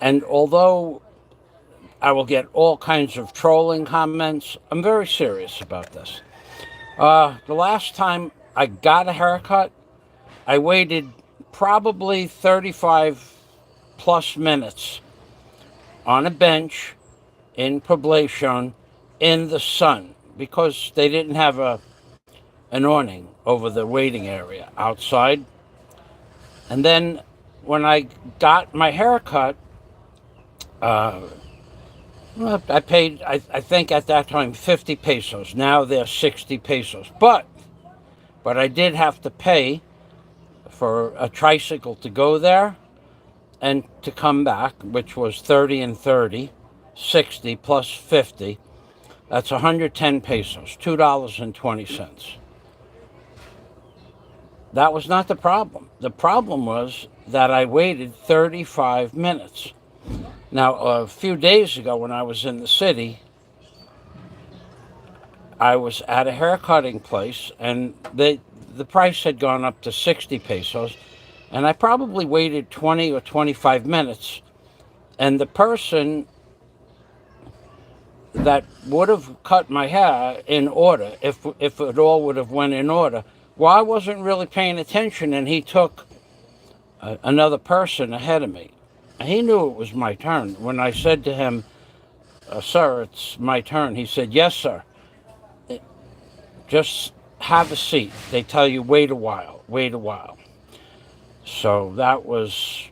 And although I will get all kinds of trolling comments, I'm very serious about this. The last time I got a haircut, I waited probably 35 plus minutes on a bench in Poblacion in the sun because they didn't have an awning over the waiting area outside. And then when I got my haircut, uh, I paid, I think at that time, 50 pesos. Now they're 60 pesos. But I did have to pay for a tricycle to go there and to come back, which was 30 and 30, 60 plus 50. That's 110 pesos, $2.20. That was not the problem. The problem was that I waited 35 minutes. Now, a few days ago when I was in the city, I was at a haircutting place and the price had gone up to 60 pesos, and I probably waited 20 or 25 minutes, and the person that would have cut my hair in order, if it all would have went in order, well, I wasn't really paying attention, and he took another person ahead of me. He knew it was my turn. When I said to him, "Sir, it's my turn," he said, "Yes, sir. Just have a seat. They tell you wait a while, wait a while." So that was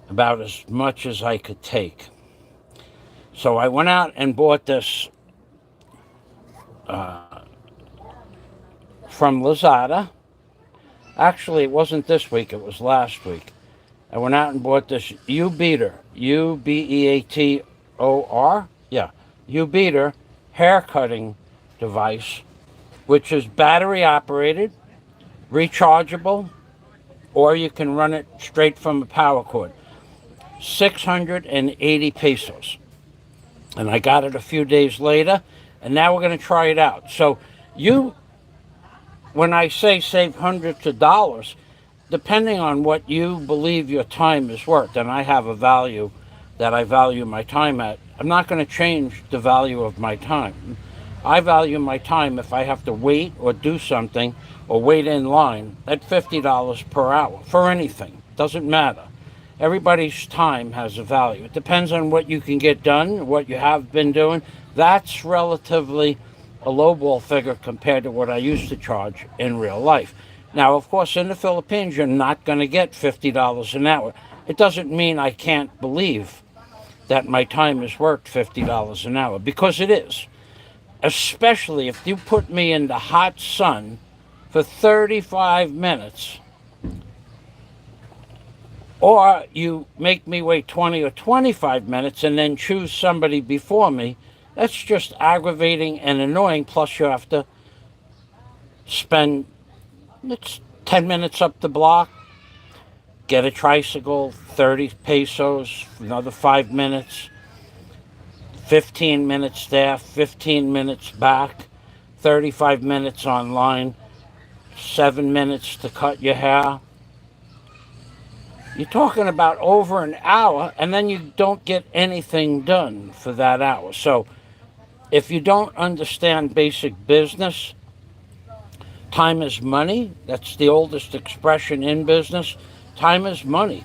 about as much as I could take. So I went out and bought this from Lazada. Actually, it wasn't this week, it was last week. I went out and bought this U-Beater, U-B-E-A-T-O-R, yeah, U-Beater hair cutting device, which is battery operated, rechargeable, or you can run it straight from a power cord. 680 pesos. And I got it a few days later, and now we're going to try it out. So when I say save hundreds of dollars, depending on what you believe your time is worth, and I have a value that I value my time at, I'm not going to change the value of my time. I value my time if I have to wait or do something or wait in line at $50 per hour for anything. Doesn't matter. Everybody's time has a value. It depends on what you can get done, what you have been doing. That's relatively a lowball figure compared to what I used to charge in real life. Now, of course, in the Philippines, you're not going to get $50 an hour. It doesn't mean I can't believe that my time is worth $50 an hour, because it is. Especially if you put me in the hot sun for 35 minutes, or you make me wait 20 or 25 minutes and then choose somebody before me. That's just aggravating and annoying. Plus, you have to spend 10 minutes up the block, get a tricycle, 30 pesos, another 5 minutes, 15 minutes there, 15 minutes back, 35 minutes online, 7 minutes to cut your hair. You're talking about over an hour, and then you don't get anything done for that hour. So if you don't understand basic business, time is money. That's the oldest expression in business. Time is money.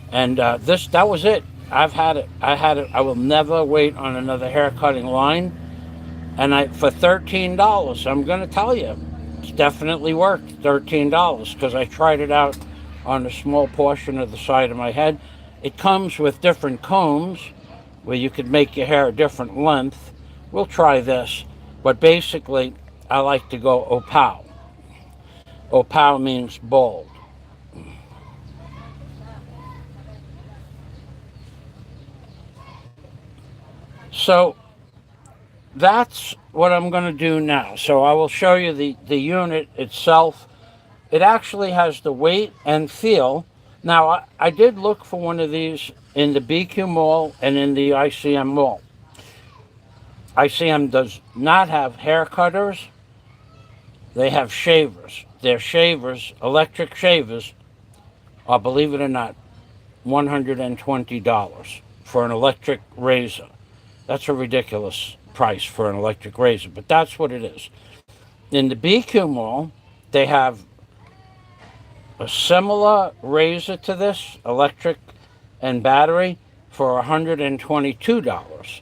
And that was it. I've had it. I had it. I will never wait on another hair cutting line. And for $13, I'm going to tell you, it's definitely worth $13 because I tried it out on a small portion of the side of my head. It comes with different combs where you could make your hair a different length. We'll try this. But basically, I like to go opal. Opal means bald. So that's what I'm going to do now. So I will show you the unit itself. It actually has the weight and feel. Now, I did look for one of these in the BQ Mall and in the ICM Mall. ICM does not have hair cutters. They have shavers. Their shavers, electric shavers, are, believe it or not, $120 for an electric razor. That's a ridiculous price for an electric razor, but that's what it is. In the BQ Mall, they have a similar razor to this, electric and battery, for $122.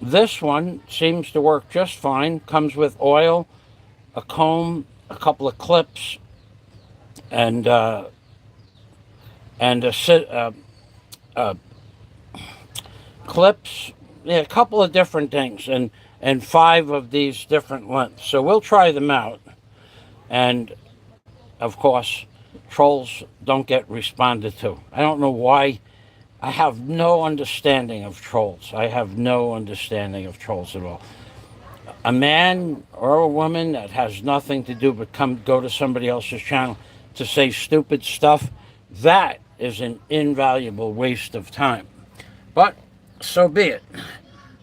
This one seems to work just fine. Comes with oil, a comb, a couple of clips, and a clips, yeah, a couple of different things, and 5 of these different lengths. So we'll try them out. And of course, trolls don't get responded to. I don't know why. I have no understanding of trolls. I have no understanding of trolls at all. A man or a woman that has nothing to do but go to somebody else's channel to say stupid stuff, that is an invaluable waste of time. But so be it.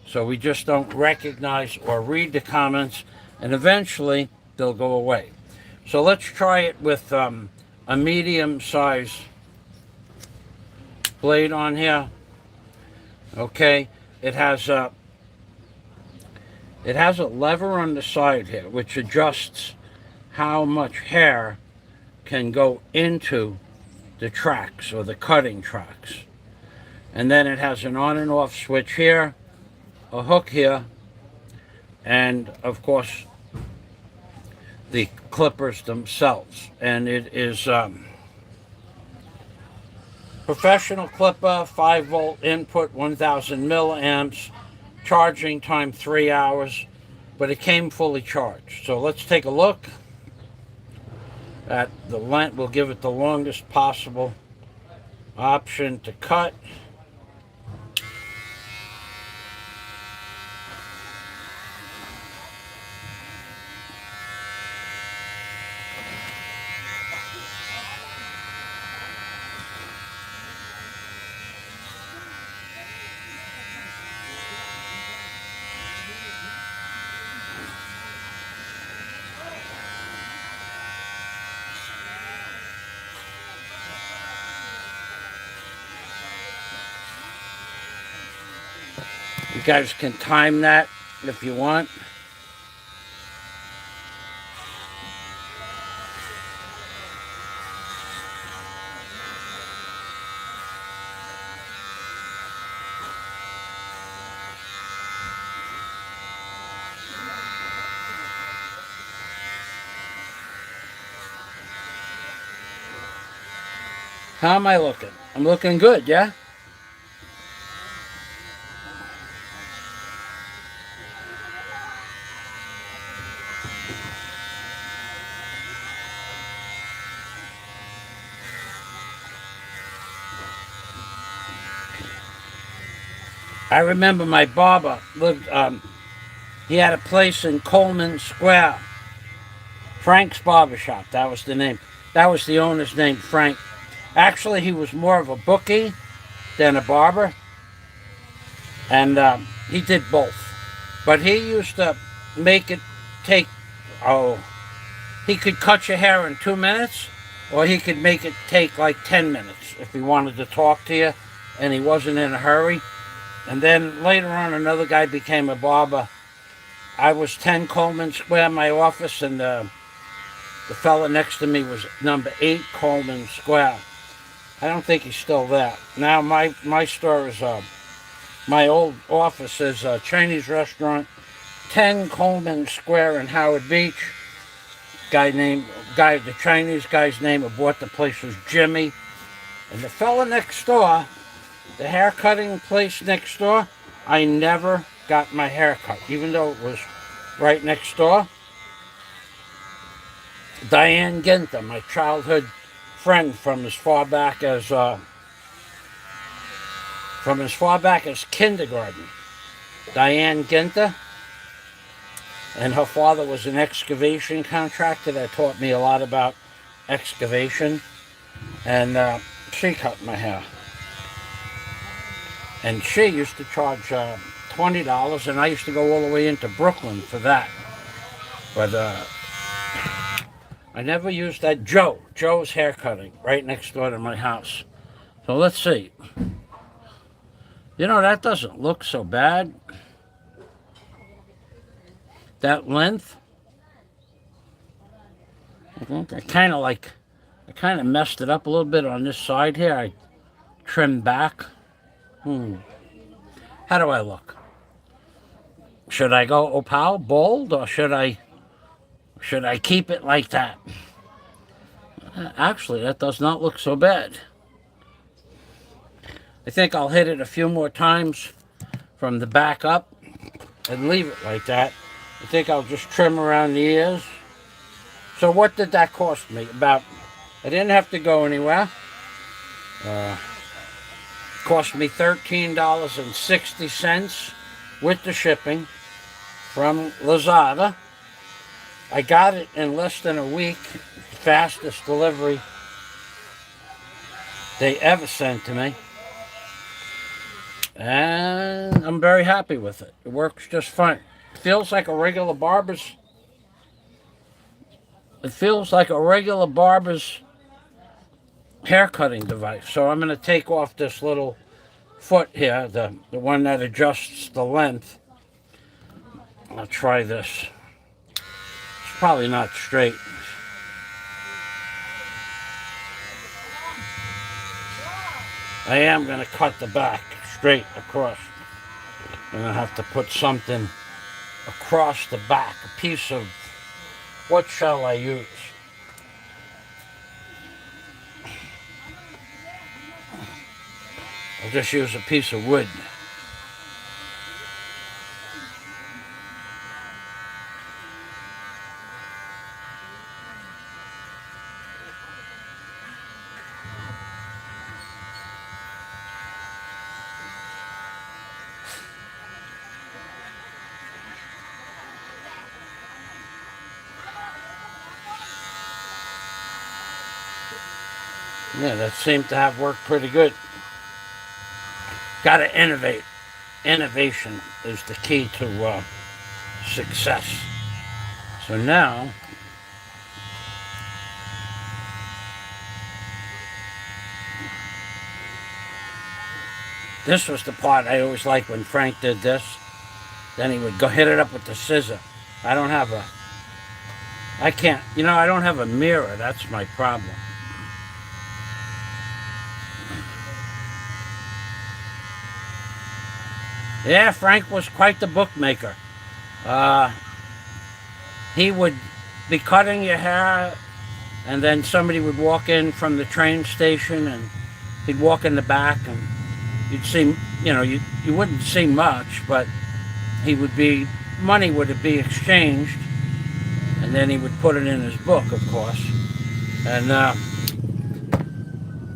So we just don't recognize or read the comments, and eventually they'll go away. So let's try it with a medium size blade on here. Okay, it has a lever on the side here which adjusts how much hair can go into the tracks or the cutting tracks. And then it has an on and off switch here, a hook here, and of course the clippers themselves. And it is professional clipper, 5-volt input, 1000 milliamps, charging time 3 hours, but it came fully charged. So let's take a look at the length. We'll give it the longest possible option to cut. You guys can time that if you want. How am I looking? I'm looking good, yeah? I remember my barber lived, he had a place in Coleman Square. Frank's Barbershop, that was the name. That was the owner's name, Frank. Actually, he was more of a bookie than a barber. And he did both. But he used to make it take, he could cut your hair in 2 minutes, or he could make it take like 10 minutes if he wanted to talk to you and he wasn't in a hurry. And then later on, another guy became a barber. I was 10 Coleman Square, my office, and the fella next to me was number 8 Coleman Square. I don't think he's still there. Now my store is, my old office is a Chinese restaurant, 10 Coleman Square in Howard Beach. The Chinese guy's name who bought the place was Jimmy. And the fella next door, the hair cutting place next door, I never got my hair cut, even though it was right next door. Diane Ginter, my childhood friend from as far back as kindergarten. Diane Ginter, and her father was an excavation contractor that taught me a lot about excavation, and she cut my hair. And she used to charge $20, and I used to go all the way into Brooklyn for that. But I never used that. Joe's hair cutting right next door to my house. So let's see. That doesn't look so bad. That length. I think I kind of messed it up a little bit on this side here. I trimmed back. How do I look? Should I go opal, bold, or should I keep it like that? Actually, that does not look so bad. I think I'll hit it a few more times from the back up and leave it like that. I think I'll just trim around the ears. So what did that cost me? I didn't have to go anywhere. Cost me $13.60 with the shipping from Lazada. I got it in less than a week. Fastest delivery they ever sent to me. And I'm very happy with it. It works just fine. It feels like a regular barber's hair cutting device. So I'm going to take off this little foot here, the one that adjusts the length. I'll try this. It's probably not straight. I am going to cut the back straight across. I'm going to have to put something across the back, a piece of, what shall I use? I'll just use a piece of wood. Yeah, that seemed to have worked pretty good. Got to innovate. Innovation is the key to success. So now, this was the part I always liked when Frank did this. Then he would go hit it up with the scissor. I don't have a mirror. That's my problem. Yeah, Frank was quite the bookmaker. He would be cutting your hair, and then somebody would walk in from the train station, and he'd walk in the back, and you'd see, you wouldn't see much, but money would be exchanged, and then he would put it in his book, of course. And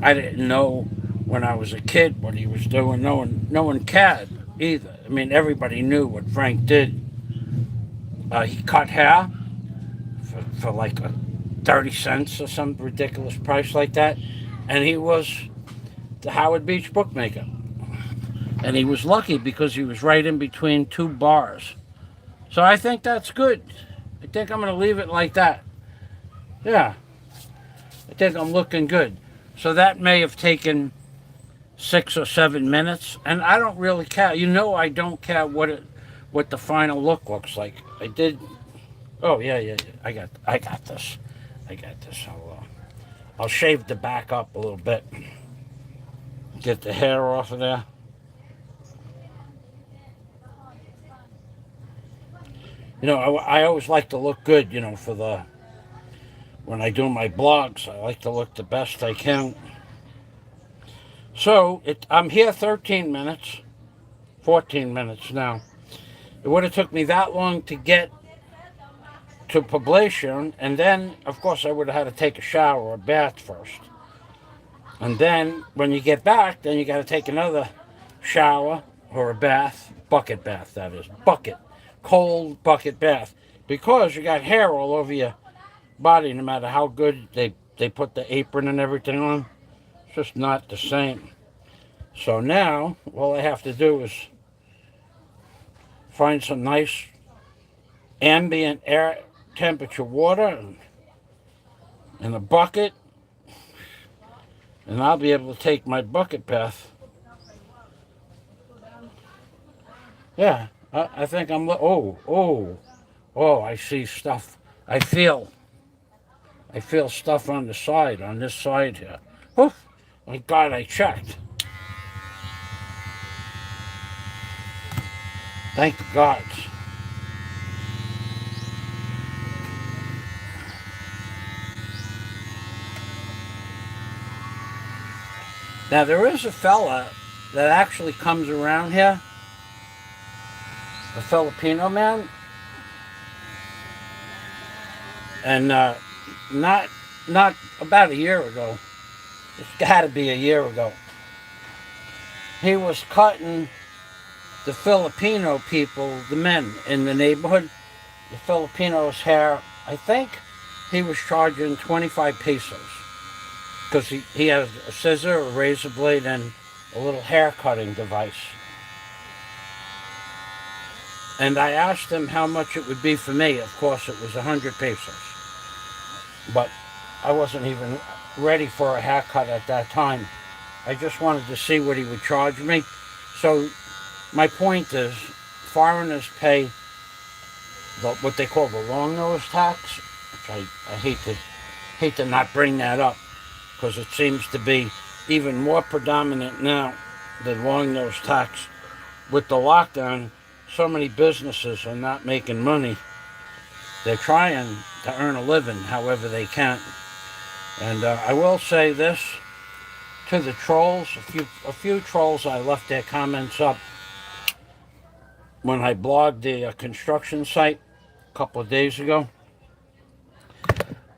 I didn't know when I was a kid what he was doing. No one cared either. I mean, everybody knew what Frank did. He cut hair for like 30 cents or some ridiculous price like that. And he was the Howard Beach bookmaker. And he was lucky because he was right in between two bars. So I think that's good. I think I'm going to leave it like that. Yeah. I think I'm looking good. So that may have taken 6 or 7 minutes. And I don't really care. I don't care what the final look looks like. I did. Oh, yeah. I got this. I'll shave the back up a little bit. Get the hair off of there. I always like to look good, when I do my blogs, I like to look the best I can. So, I'm here 13 minutes, 14 minutes now. It would have took me that long to get to Poblacion, and then, of course, I would have had to take a shower or a bath first. And then, when you get back, then you got to take another shower or a bath, bucket bath, that is, cold bucket bath, because you got hair all over your body, no matter how good they put the apron and everything on. It's just not the same. So now, all I have to do is find some nice ambient air temperature water and and a bucket, and I'll be able to take my bucket bath. Yeah, I think I'm. Oh! I see stuff. I feel. I feel stuff on the side, on this side here. Oh, my God! I checked. Thank God. Now there is a fella that actually comes around here, a Filipino man, and not not about a year ago. It's got to be a year ago. He was cutting the Filipino people, the men in the neighborhood, the Filipinos' hair. I think he was charging 25 pesos because he has a scissor, a razor blade, and a little hair cutting device. And I asked him how much it would be for me. Of course, it was 100 pesos. But I wasn't even ready for a haircut at that time. I just wanted to see what he would charge me. So my point is, foreigners pay what they call the long nose tax, which I hate to not bring that up because it seems to be even more predominant now, the long nose tax. With the lockdown, so many businesses are not making money. They're trying to earn a living however they can. And I will say this to the trolls, a few trolls, I left their comments up when I blogged the construction site a couple of days ago.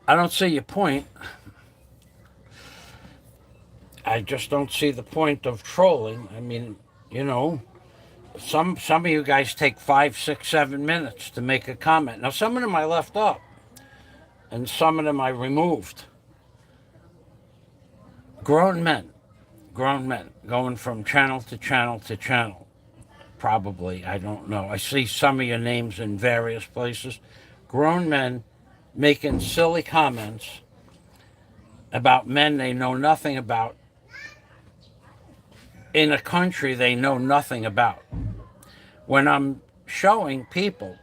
I don't see your point. I just don't see the point of trolling. I mean, you know, some of you guys take 5, 6, 7 minutes to make a comment. Now, some of them I left up, and some of them I removed. Grown men, going from channel to channel to channel. Probably, I don't know. I see some of your names in various places. Grown men making silly comments about men they know nothing about in a country they know nothing about. When I'm showing people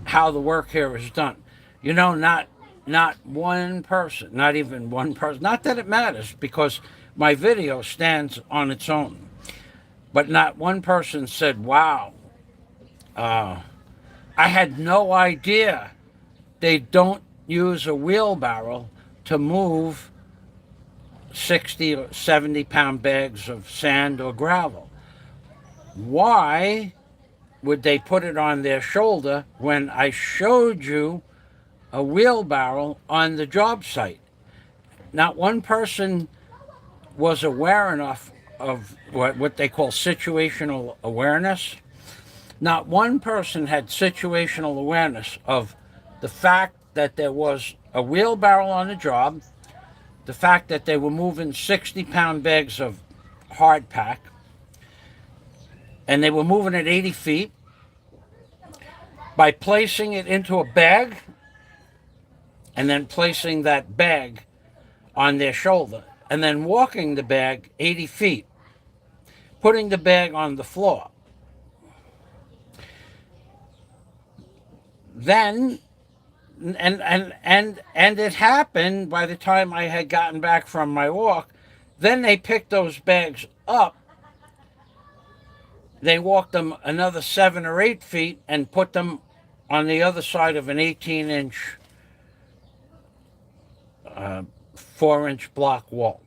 how the work here is done, you know, not one person, not even one person, not that it matters because my video stands on its own, but not one person said, wow, I had no idea they don't use a wheelbarrow to move 60 or 70 pound bags of sand or gravel. Why would they put it on their shoulder when I showed you a wheelbarrow on the job site? Not one person was aware enough of what they call situational awareness. Not one person had situational awareness of the fact that there was a wheelbarrow on the job, the fact that they were moving 60-pound bags of hard pack, and they were moving it 80 feet by placing it into a bag and then placing that bag on their shoulder and then walking the bag 80 feet, putting the bag on the floor. Then and it happened by the time I had gotten back from my walk. Then they picked those bags up. They walked them another 7 or 8 feet and put them on the other side of an 18-inch, 4-inch block wall.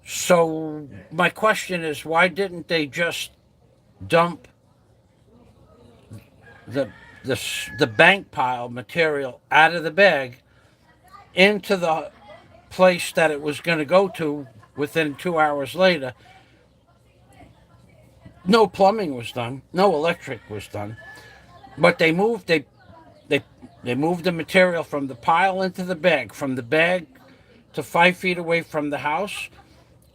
So my question is, why didn't they just dump the bank pile material out of the bag into the place that it was going to go to within 2 hours later? No plumbing was done, no electric was done, but they moved the material from the pile into the bag, from the bag to 5 feet away from the house,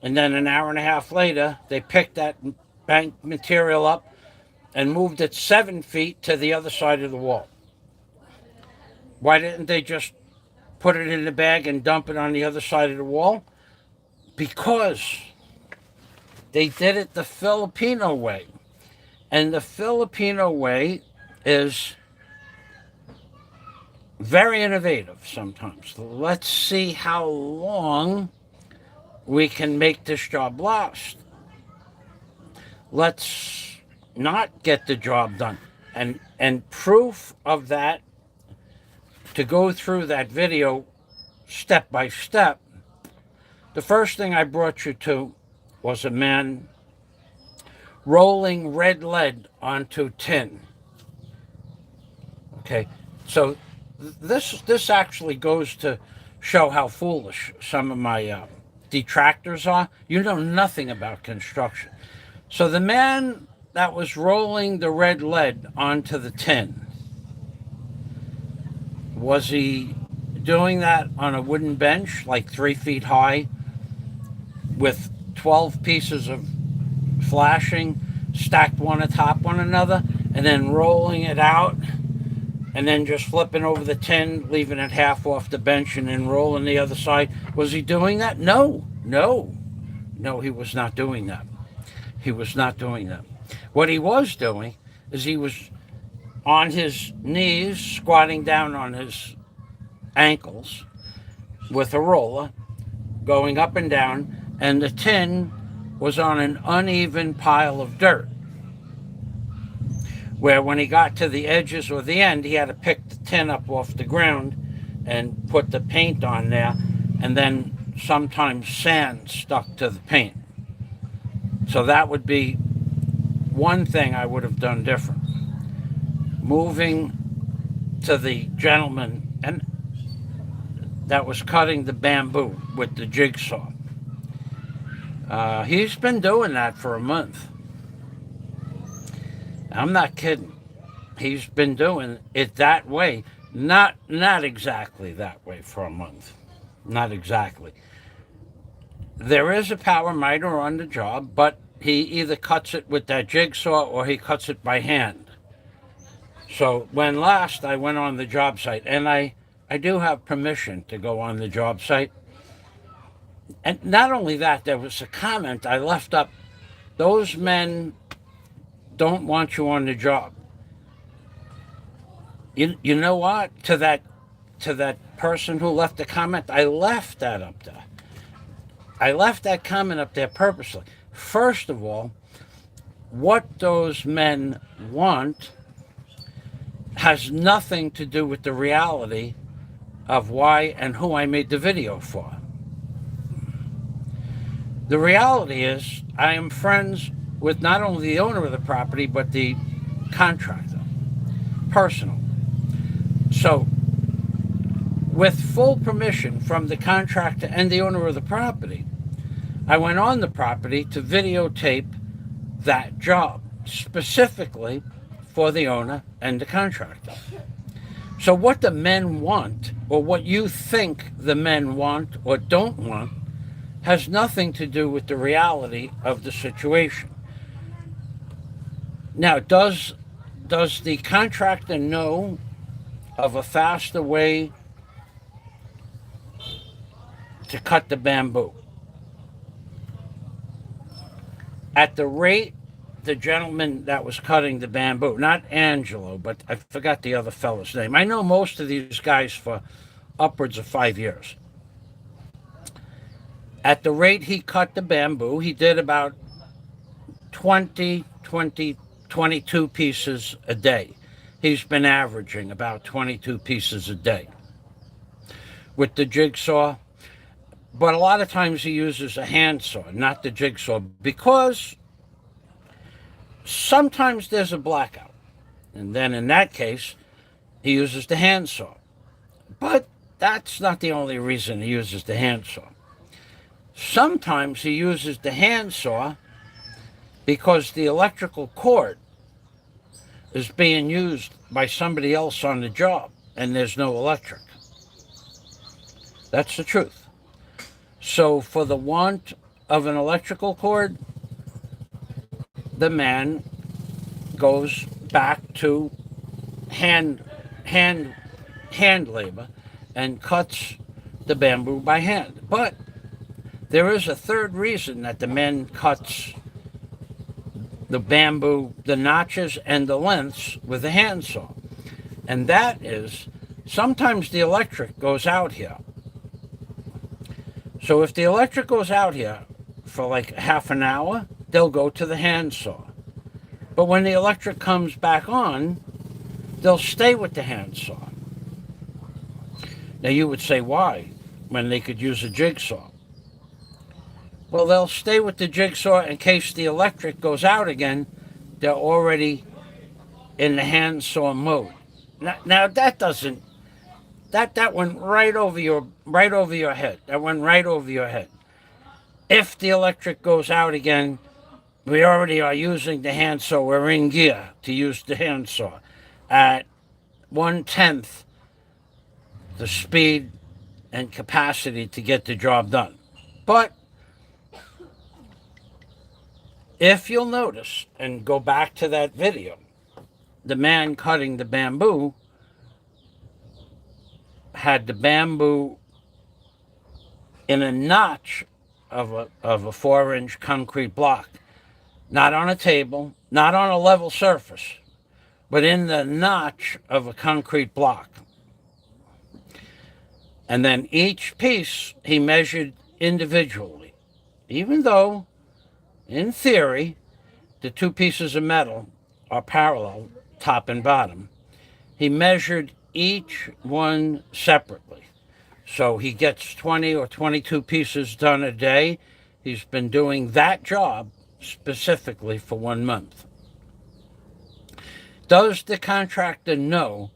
and then an hour and a half later they picked that bank material up and moved it 7 feet to the other side of the wall. Why didn't they just put it in the bag and dump it on the other side of the wall? Because they did it the Filipino way. And the Filipino way is very innovative sometimes. Let's see how long we can make this job last. Let's not get the job done. And proof of that, to go through that video step by step, the first thing I brought you to was a man rolling red lead onto tin. Okay, so this actually goes to show how foolish some of my detractors are. You know nothing about construction. So the man that was rolling the red lead onto the tin, was he doing that on a wooden bench like 3 feet high with 12 pieces of flashing stacked one atop one another, and then rolling it out and then just flipping over the tin, leaving it half off the bench and then rolling the other side? Was he doing that? No, he was not doing that. He was not doing that. What he was doing is he was on his knees, squatting down on his ankles with a roller, going up and down, and the tin was on an uneven pile of dirt, where when he got to the edges or the end, he had to pick the tin up off the ground and put the paint on there, and then sometimes sand stuck to the paint. So that would be one thing I would have done different. Moving to the gentleman and that was cutting the bamboo with the jigsaw. He's been doing that for a month. I'm not kidding. He's been doing it that way. Not exactly that way for a month. Not exactly. There is a power miter on the job, but he either cuts it with that jigsaw or he cuts it by hand. So when last I went on the job site, and I do have permission to go on the job site, and not only that, there was a comment I left up: those men don't want you on the job. You know what? To that person who left the comment, I left that up there. I left that comment up there purposely. First of all, what those men want has nothing to do with the reality of why and who I made the video for. The reality is I am friends with not only the owner of the property, but the contractor, personal. So, with full permission from the contractor and the owner of the property, I went on the property to videotape that job, specifically for the owner and the contractor. So what the men want, or what you think the men want or don't want, has nothing to do with the reality of the situation. Now, does the contractor know of a faster way to cut the bamboo? At the rate the gentleman that was cutting the bamboo, not Angelo, but I forgot the other fellow's name. I know most of these guys for upwards of 5 years. At the rate he cut the bamboo, he did about 22 pieces a day. He's been averaging about 22 pieces a day with the jigsaw. But a lot of times he uses a handsaw, not the jigsaw, because sometimes there's a blackout. And then in that case, he uses the handsaw. But that's not the only reason he uses the handsaw. Sometimes he uses the handsaw because the electrical cord is being used by somebody else on the job and there's no electric. That's the truth. So for the want of an electrical cord, the man goes back to hand labor and cuts the bamboo by hand. But there is a third reason that the man cuts the bamboo, the notches and the lengths with a handsaw. And that is sometimes the electric goes out here. So if the electric goes out here for like half an hour, they'll go to the handsaw. But when the electric comes back on, they'll stay with the handsaw. Now you would say, why? When they could use a jigsaw. Well, they'll stay with the jigsaw in case the electric goes out again. They're already in the handsaw mode. Now that doesn't that went right over your head. That went right over your head. If the electric goes out again, we already are using the handsaw. We're in gear to use the handsaw at 1/10 the speed and capacity to get the job done. But if you'll notice and go back to that video, the man cutting the bamboo had the bamboo in a notch of a 4-inch concrete block, not on a table, not on a level surface, but in the notch of a concrete block. And then each piece he measured individually, even though, in theory, the two pieces of metal are parallel, top and bottom. He measured each one separately. So he gets 20 or 22 pieces done a day. He's been doing that job specifically for 1 month. Does the contractor know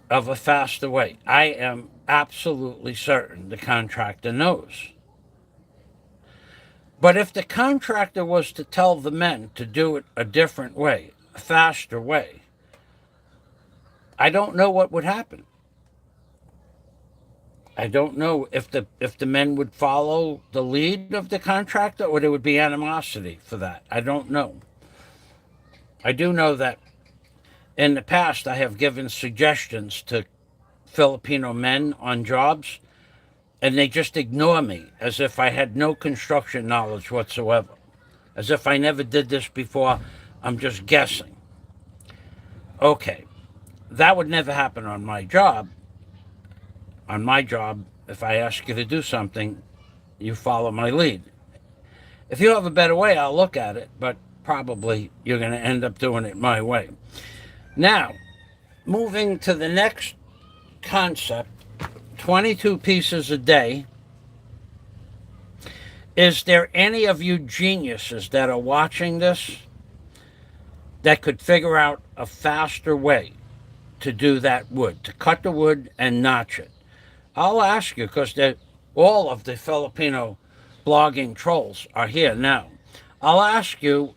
of a faster way? I am absolutely certain the contractor knows. But if the contractor was to tell the men to do it a different way, a faster way, I don't know what would happen. I don't know if the men would follow the lead of the contractor or there would be animosity for that. I don't know. I do know that in the past I have given suggestions to Filipino men on jobs, and they just ignore me as if I had no construction knowledge whatsoever, as if I never did this before. I'm just guessing. Okay, that would never happen on my job. On my job, if I ask you to do something, you follow my lead. If you have a better way, I'll look at it, but probably you're going to end up doing it my way. Now, moving to the next concept, 22 pieces a day. Is there any of you geniuses that are watching this that could figure out a faster way to do that wood, to cut the wood and notch it? I'll ask you, because all of the Filipino blogging trolls are here now. I'll ask you,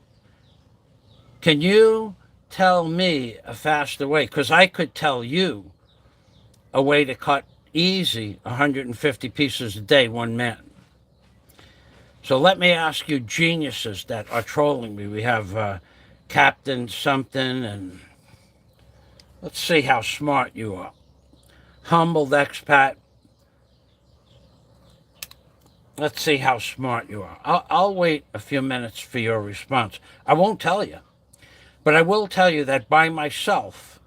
can you tell me a faster way? Because I could tell you a way to cut easy 150 pieces a day, one man. So let me ask you geniuses that are trolling me. We have Captain something, and let's see how smart you are. Humbled expat. Let's see how smart you are. I'll wait a few minutes for your response. I won't tell you, but I will tell you that by myself,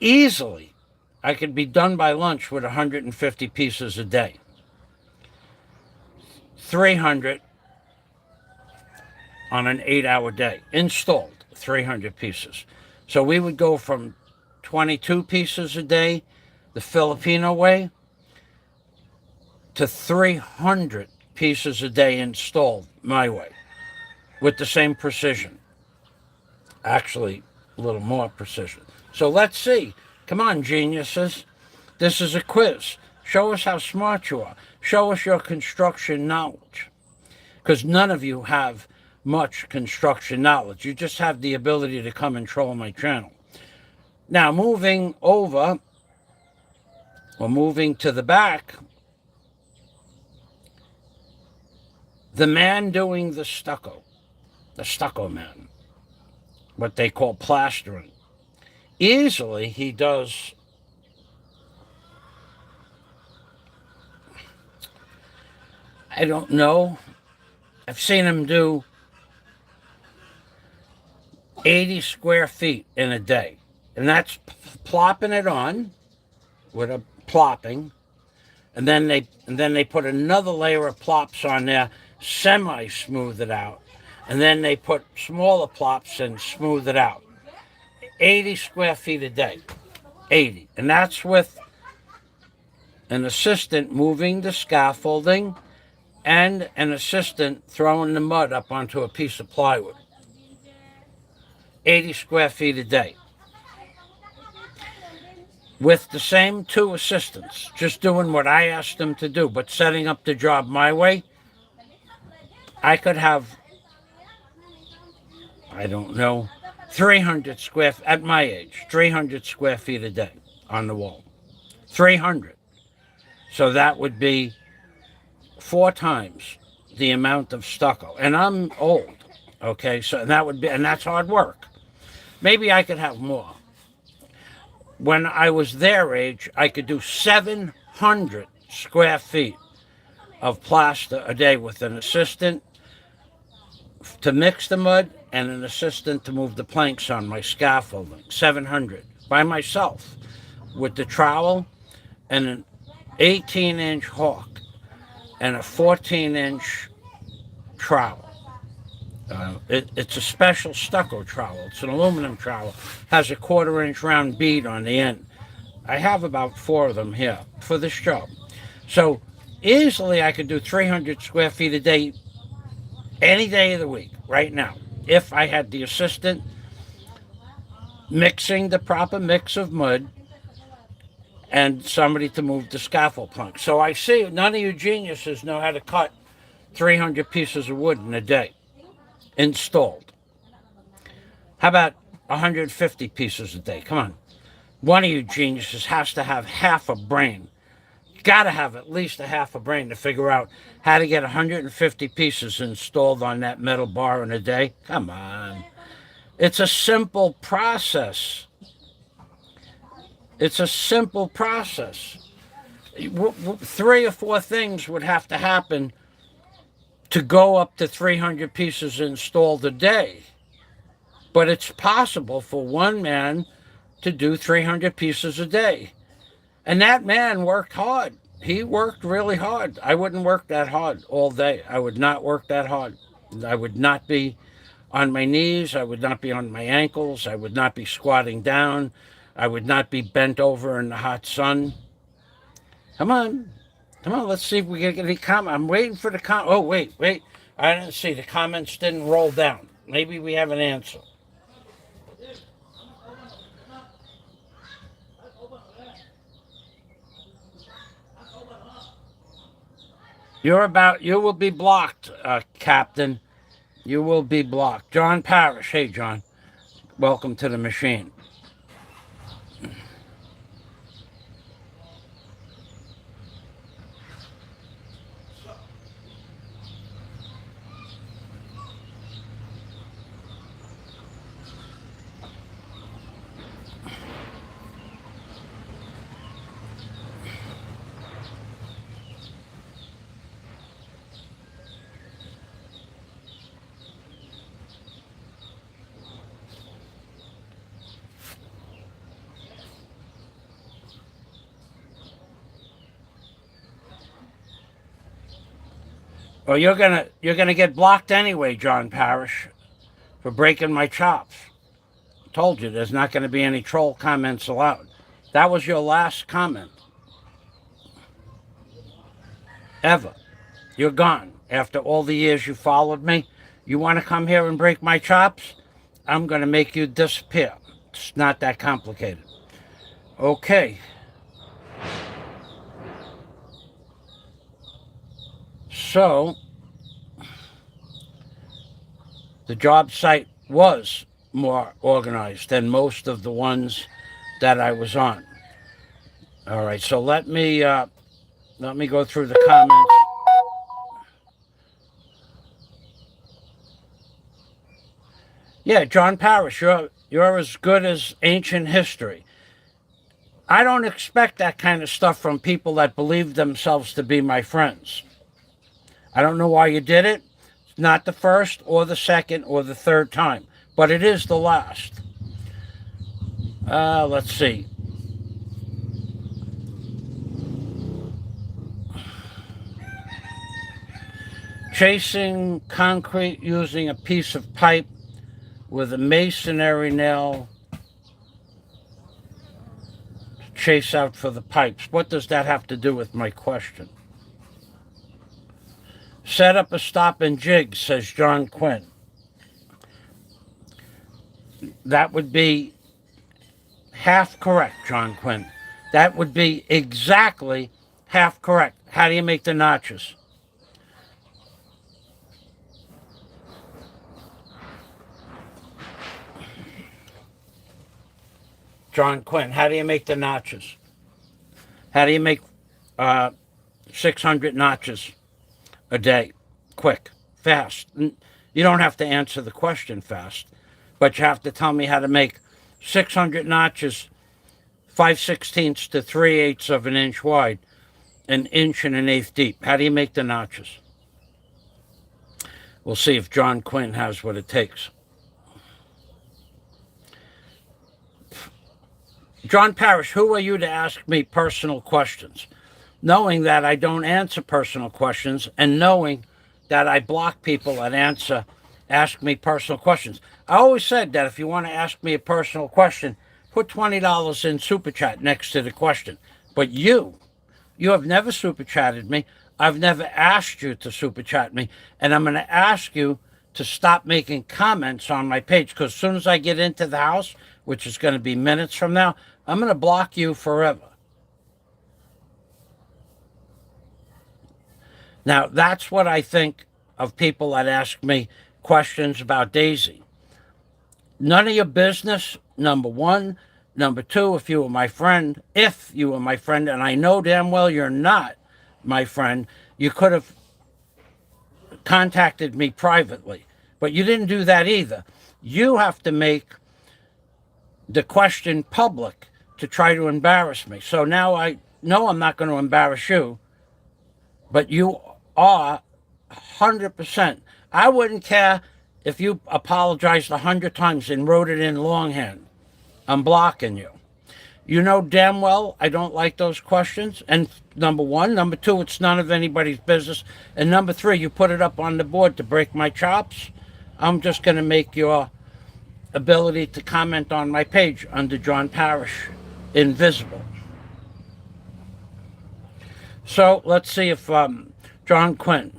easily, I could be done by lunch with 150 pieces a day. 300 on an 8-hour day. Installed 300 pieces. So we would go from 22 pieces a day, the Filipino way, to 300 pieces a day installed my way, with the same precision. Actually, a little more precision. So let's see. Come on, geniuses. This is a quiz. Show us how smart you are. Show us your construction knowledge. Because none of you have much construction knowledge. You just have the ability to come and troll my channel. Now, moving over, or moving to the back, the man doing the stucco man, what they call plastering, easily he does I don't know. I've seen him do 80 square feet in a day. And that's plopping it on with a plopping. And then they put another layer of plops on there, semi smooth it out. And then they put smaller plops and smooth it out. 80 square feet a day. 80. And that's with an assistant moving the scaffolding and an assistant throwing the mud up onto a piece of plywood. 80 square feet a day. With the same two assistants, just doing what I asked them to do, but setting up the job my way, I could have, I don't know, 300 square, at my age, 300 square feet a day on the wall. 300. So that would be 4 times the amount of stucco. And I'm old, okay? So that would be, and that's hard work. Maybe I could have more. When I was their age, I could do 700 square feet of plaster a day with an assistant to mix the mud and an assistant to move the planks on my scaffolding. 700 by myself with the trowel and an 18-inch hawk and a 14-inch trowel. It's a special stucco trowel. It's an aluminum trowel. Has a 1/4-inch round bead on the end. I have about 4 of them here for this job. So easily I could do 300 square feet a day any day of the week right now if I had the assistant mixing the proper mix of mud and somebody to move the scaffold plank. So I see none of you geniuses know how to cut 300 pieces of wood in a day installed. How about 150 pieces a day? Come on. One of you geniuses has to have half a brain. Got to have at least a half a brain to figure out how to get 150 pieces installed on that metal bar in a day. Come on. It's a simple process. It's a simple process. 3 or 4 things would have to happen to go up to 300 pieces installed a day. But it's possible for one man to do 300 pieces a day. And that man worked hard. He worked really hard. I wouldn't work that hard all day. I would not work that hard. I would not be on my knees. I would not be on my ankles. I would not be squatting down. I would not be bent over in the hot sun. Come on. Come on, let's see if we can get any comment. I'm waiting for the comment. Oh, wait. I didn't see. The comments didn't roll down. Maybe we have an answer. You will be blocked, Captain. You will be blocked. John Parrish. Hey, John. Welcome to the machine. Well, you're gonna get blocked anyway, John Parrish, for breaking my chops. I told you there's not going to be any troll comments allowed. That was your last comment. Ever. You're gone. After all the years you followed me, you want to come here and break my chops? I'm going to make you disappear. It's not that complicated. Okay. So, the job site was more organized than most of the ones that I was on. All right, so let me go through the comments. Yeah, John Parrish, you're as good as ancient history. I don't expect that kind of stuff from people that believe themselves to be my friends. I don't know why you did it. It's not the first or the second or the third time, but it is the last. Let's see. Chasing concrete using a piece of pipe with a masonry nail to chase out for the pipes. What does that have to do with my question? Set up a stop and jig, says John Quinn. That would be half correct, John Quinn. That would be exactly half correct. How do you make the notches? John Quinn, how do you make the notches? How do you make 600 notches a day? Quick, fast. You don't have to answer the question fast, but you have to tell me how to make 600 notches, 5/16 to 3/8 of an inch wide, an inch and an eighth deep. How do you make the notches? We'll see if John Quinn has what it takes. John Parrish, who are you to ask me personal questions? Knowing that I don't answer personal questions and knowing that I block people that ask me personal questions. I always said that if you want to ask me a personal question, put $20 in Super Chat next to the question. But you have never Super Chatted me. I've never asked you to Super Chat me. And I'm going to ask you to stop making comments on my page, because as soon as I get into the house, which is going to be minutes from now, I'm going to block you forever. Now, that's what I think of people that ask me questions about Daisy. None of your business, number one. Number two, if you were my friend, and I know damn well you're not my friend, you could have contacted me privately. But you didn't do that either. You have to make the question public to try to embarrass me. So now I know I'm not going to embarrass you, but you are 100%. I wouldn't care if you apologized 100 times and wrote it in longhand. I'm blocking you. You know damn well I don't like those questions. And number one. Number two, it's none of anybody's business. And number three, you put it up on the board to break my chops. I'm just going to make your ability to comment on my page under John Parrish invisible. So let's see if John Quinn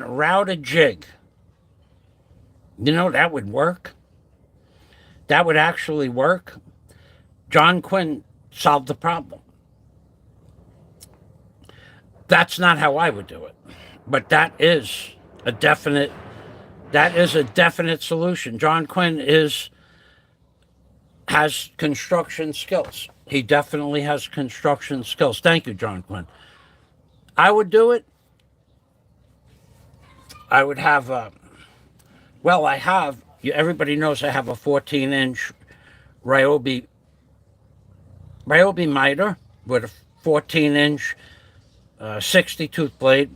route a jig. You know, that would work. That would actually work. John Quinn solved the problem. That's not how I would do it, but that is a definite solution. John Quinn has construction skills. He definitely has construction skills. Thank you, John Quinn. I would do it. I would have everybody knows I have a 14-inch Ryobi miter with a 14-inch 60-tooth blade.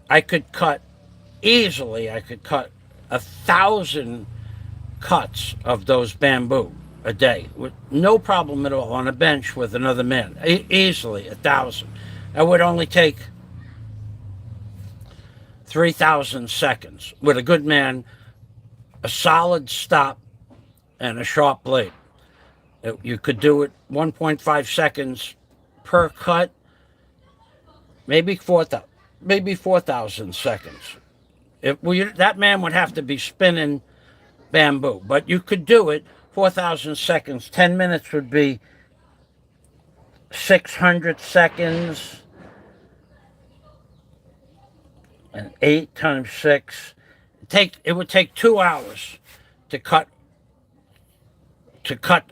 I could cut 1,000 cuts of those bamboo a day with no problem at all on a bench with another man. Easily 1,000. That would only take 3,000 seconds with a good man, a solid stop, and a sharp blade. You could do it 1.5 seconds per cut, maybe 4,000 seconds. That man would have to be spinning bamboo, but you could do it 4,000 seconds. 10 minutes would be 600 seconds, and 8 times 6. It would take 2 hours to cut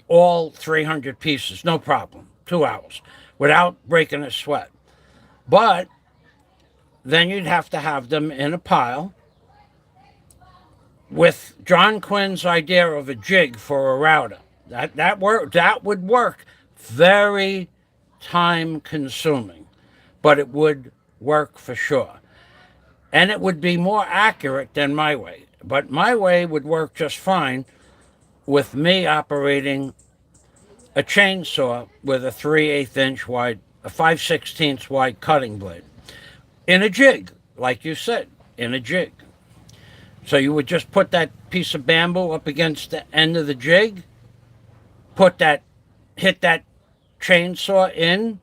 all 300 pieces, no problem. 2 hours without breaking a sweat. But then you'd have to have them in a pile. With John Quinn's idea of a jig for a router, that would work very, time consuming, but it would work for sure. And it would be more accurate than my way. But my way would work just fine with me operating a chainsaw with a 3/8 inch wide, a 5/16 wide cutting blade in a jig, like you said, in a jig. So you would just put that piece of bamboo up against the end of the jig, hit that chainsaw in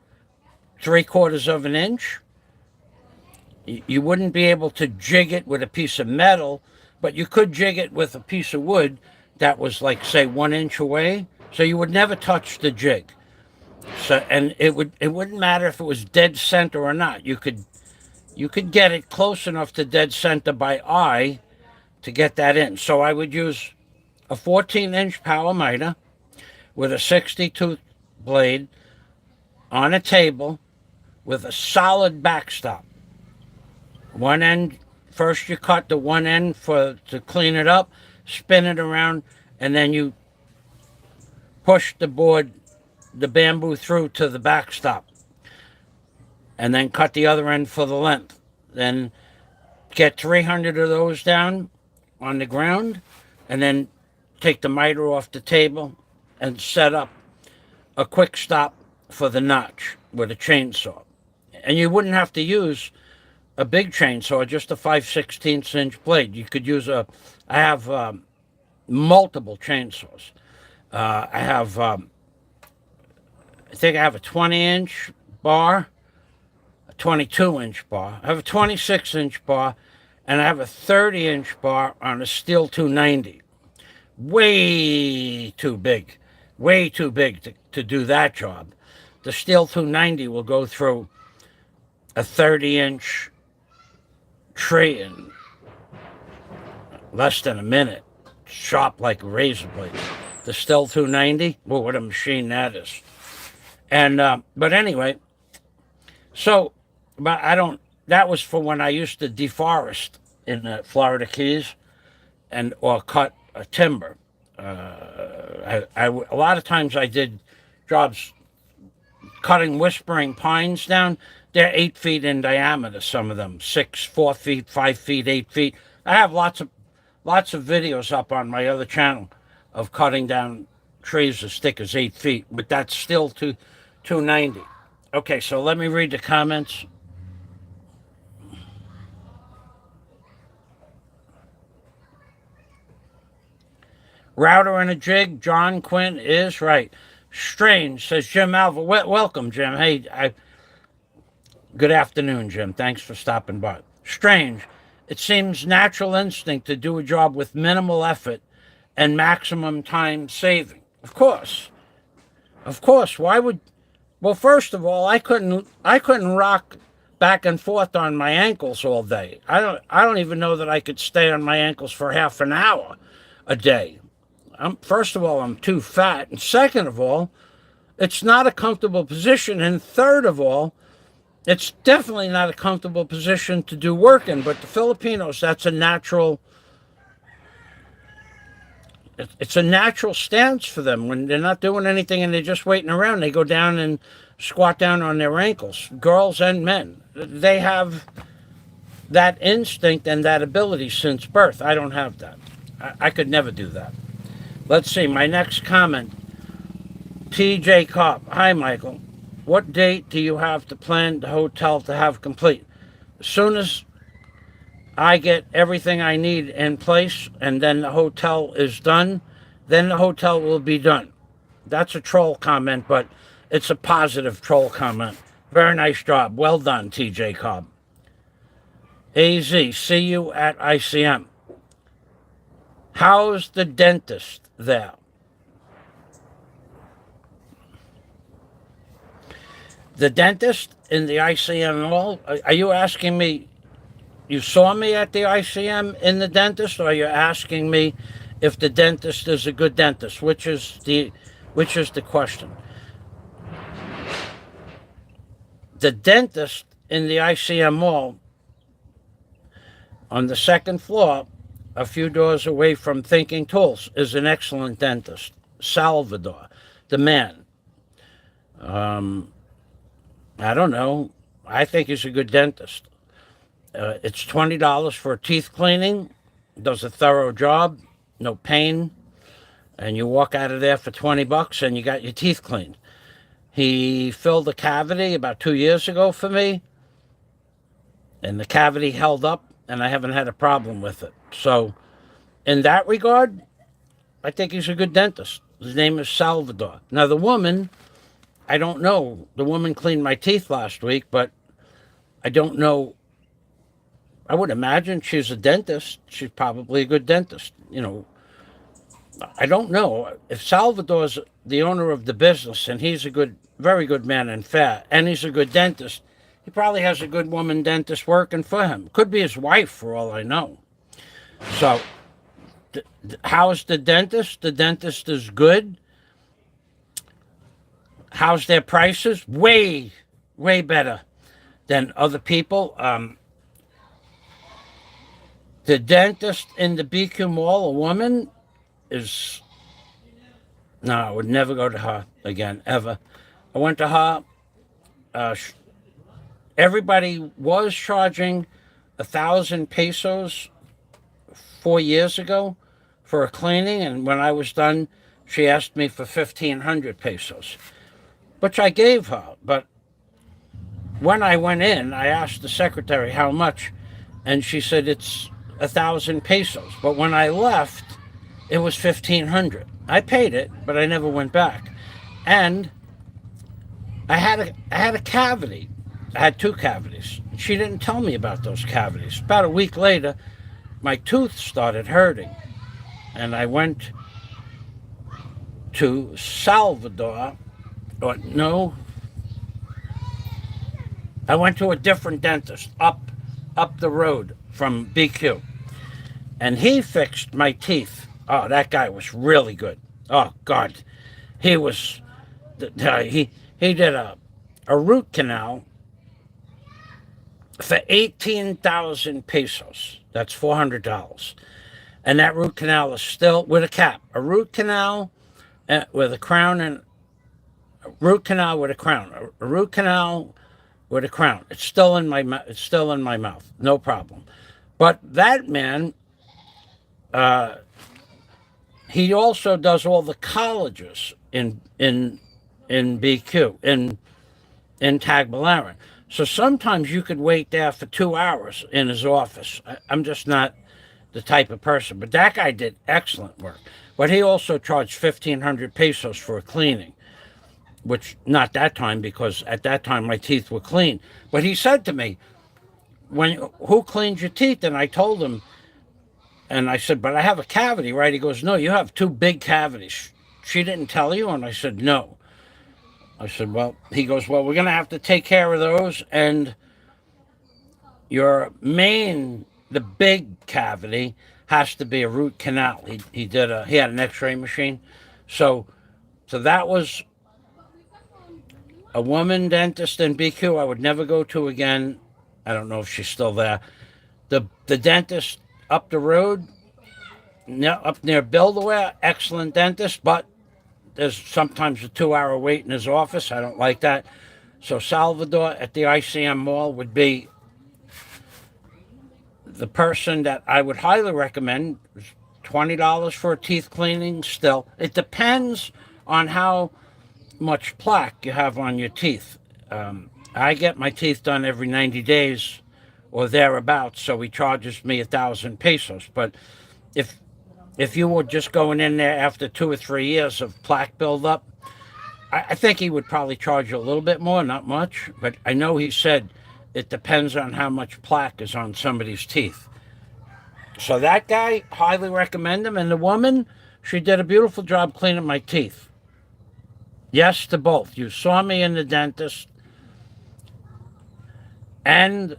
3/4 of an inch. You wouldn't be able to jig it with a piece of metal, but you could jig it with a piece of wood that was like, say, 1 inch away. So you would never touch the jig. So, and it wouldn't matter if it was dead center or not. You could get it close enough to dead center by eye to get that in. So I would use a 14-inch power miter with a 60 tooth blade on a table with a solid backstop. One end, first you cut the one end to clean it up, spin it around, and then you push the bamboo through to the backstop. And then cut the other end for the length. Then get 300 of those down on the ground, and then take the miter off the table and set up a quick stop for the notch with a chainsaw. And you wouldn't have to use a big chainsaw, just a 5/16 inch blade. You could use I have multiple chainsaws. I think I have a 20-inch bar, a 22-inch bar. I have a 26-inch bar, and I have a 30-inch bar on a steel 290. Way too big to do that job. The steel 290 will go through a 30-inch tree in less than a minute, sharp like a razor blade. The steel 290, well, what a machine that is. And but anyway, so but I don't. That was for when I used to deforest in the Florida Keys or cut timber. A lot of times I did jobs cutting whispering pines down. They're 8 feet in diameter, some of them, 4 feet, 5 feet, 8 feet. I have lots of videos up on my other channel of cutting down trees as thick as 8 feet, but that's still 290. Okay, so let me read the comments. Router and a jig, John Quinn is right. Strange, says Jim Alva. Welcome, Jim. Hey, good afternoon, Jim. Thanks for stopping by. Strange. It seems natural instinct to do a job with minimal effort and maximum time saving. Of course. Why would? Well, first of all, I couldn't rock back and forth on my ankles all day. I don't even know that I could stay on my ankles for half an hour a day. First of all, I'm too fat, and second of all, it's not a comfortable position, and third of all, it's definitely not a comfortable position to do work in. But the Filipinos, that's a natural. It's a natural stance for them when they're not doing anything and they're just waiting around. They go down and squat down on their ankles. Girls and men, they have that instinct and that ability since birth. I don't have that. I could never do that. Let's see, my next comment. T.J. Cobb. Hi, Michael. What date do you have to plan the hotel to have complete? As soon as I get everything I need in place and then the hotel is done, then the hotel will be done. That's a troll comment, but it's a positive troll comment. Very nice job. Well done, T.J. Cobb. AZ, see you at ICM. How's the dentist there? The dentist in the ICM mall? Are you asking me, you saw me at the ICM in the dentist, or are you asking me if the dentist is a good dentist? Which is the question? The dentist in the ICM mall on the second floor, a few doors away from Thinking Tools, is an excellent dentist. Salvador, the man. I don't know. I think he's a good dentist. It's $20 for a teeth cleaning. Does a thorough job, no pain, and you walk out of there for $20 and you got your teeth cleaned. He filled a cavity about 2 years ago for me, and the cavity held up, and I haven't had a problem with it. So, in that regard, I think he's a good dentist. His name is Salvador. Now, the woman, I don't know. The woman cleaned my teeth last week, but I don't know. I would imagine she's a dentist. She's probably a good dentist. I don't know. If Salvador's the owner of the business and he's a good, very good man and fair, and he's a good dentist, he probably has a good woman dentist working for him. Could be his wife for all I know. So, how's the dentist? The dentist is good. How's their prices? Way, way better than other people. The dentist in the BQ Mall, a woman, is no, I would never go to her again, ever. I went to her. Uh, Everybody was charging 1,000 pesos 4 years ago for a cleaning, and when I was done, she asked me for 1,500 pesos, which I gave her. But when I went in, I asked the secretary how much, and she said it's 1,000 pesos. But when I left, it was 1,500. I paid it, but I never went back. And I had a cavity. I had two cavities. She didn't tell me about those cavities. About a week later, my tooth started hurting, and I went to Salvador. Or no, I went to a different dentist up the road from BQ, and he fixed my teeth. Oh, that guy was really good. Oh God, he was. He did a root canal for 18,000 pesos. That's $400, and that root canal is still with a cap. A root canal with a crown and a root canal with a crown. A root canal with a crown. It's still in my It's still in my mouth. No problem. But that man, he also does all the colleges in BQ in Tagbilaran. So sometimes you could wait there for 2 hours in his office. I'm just not the type of person. But that guy did excellent work. But he also charged 1,500 pesos for a cleaning, which not that time, because at that time my teeth were clean. But he said to me, who cleaned your teeth? And I told him, and I said, but I have a cavity, right? He goes, no, you have two big cavities. She didn't tell you? And I said, no. I said, well, he goes, well, we're going to have to take care of those. And the big cavity has to be a root canal. He had an x-ray machine. So that was a woman dentist in BQ I would never go to again. I don't know if she's still there. The dentist up the road, up near Build-A-Ware, excellent dentist, but there's sometimes a 2-hour wait in his office. I don't like that. So Salvador at the ICM Mall would be the person that I would highly recommend. $20 for a teeth cleaning still. It depends on how much plaque you have on your teeth. I get my teeth done every 90 days or thereabouts, so he charges me 1,000 pesos. But if you were just going in there after 2 or 3 years of plaque buildup, I think he would probably charge you a little bit more, not much. But I know he said it depends on how much plaque is on somebody's teeth. So that guy, highly recommend him. And the woman, she did a beautiful job cleaning my teeth. Yes to both. You saw me in the dentist. And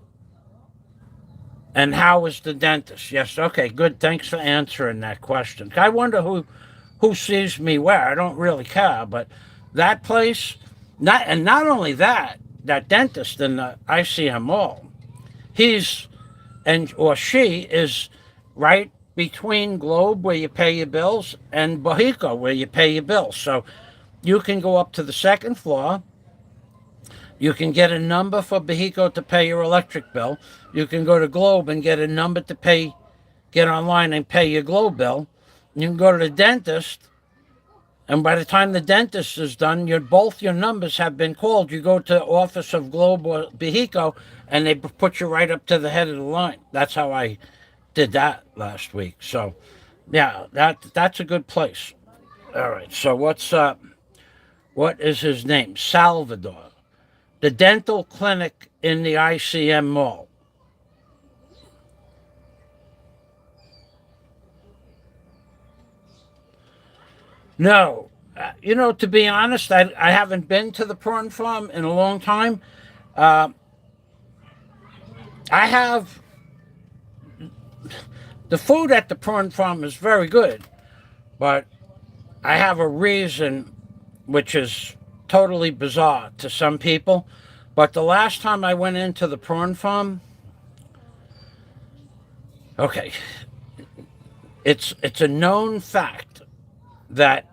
how was the dentist? Yes, okay, good. Thanks for answering that question. I wonder who sees me where. I don't really care, but that place, not only that dentist in the ICM Mall, or she is right between Globe, where you pay your bills, and Bohico, where you pay your bills. So you can go up to the second floor. You can get a number for Bahico to pay your electric bill. You can go to Globe and get a number to pay, get online and pay your Globe bill. You can go to the dentist, and by the time the dentist is done, both your numbers have been called. You go to office of Globe or Bahico, and they put you right up to the head of the line. That's how I did that last week. So, yeah, that's a good place. All right. So what is his name? Salvador. The dental clinic in the ICM mall. No. To be honest, I haven't been to the prawn farm in a long time. Uh, I have the food at the prawn farm is very good, but I have a reason which is totally bizarre to some people. But the last time I went into the prawn farm, okay, it's a known fact that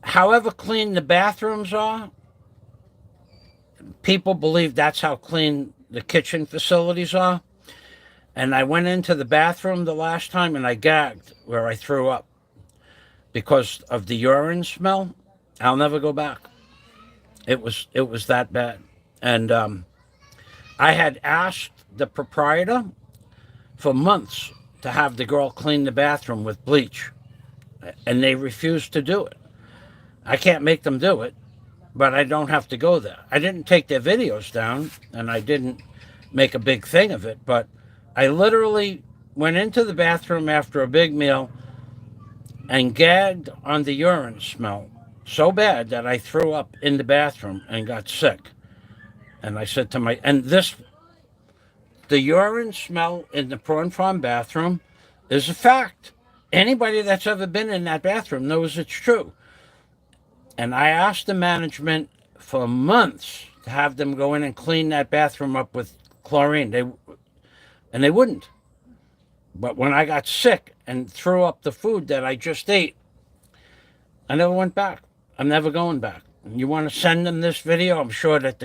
however clean the bathrooms are, people believe that's how clean the kitchen facilities are. And I went into the bathroom the last time and I gagged where I threw up because of the urine smell. I'll never go back. It was that bad. And I had asked the proprietor for months to have the girl clean the bathroom with bleach, and they refused to do it. I can't make them do it, but I don't have to go there. I didn't take their videos down, and I didn't make a big thing of it, but I literally went into the bathroom after a big meal and gagged on the urine smell so bad that I threw up in the bathroom and got sick. And I said to the urine smell in the prawn farm bathroom is a fact. Anybody that's ever been in that bathroom knows it's true. And I asked the management for months to have them go in and clean that bathroom up with chlorine. They wouldn't. But when I got sick and threw up the food that I just ate, I never went back. I'm never going back. You want to send them this video? I'm sure that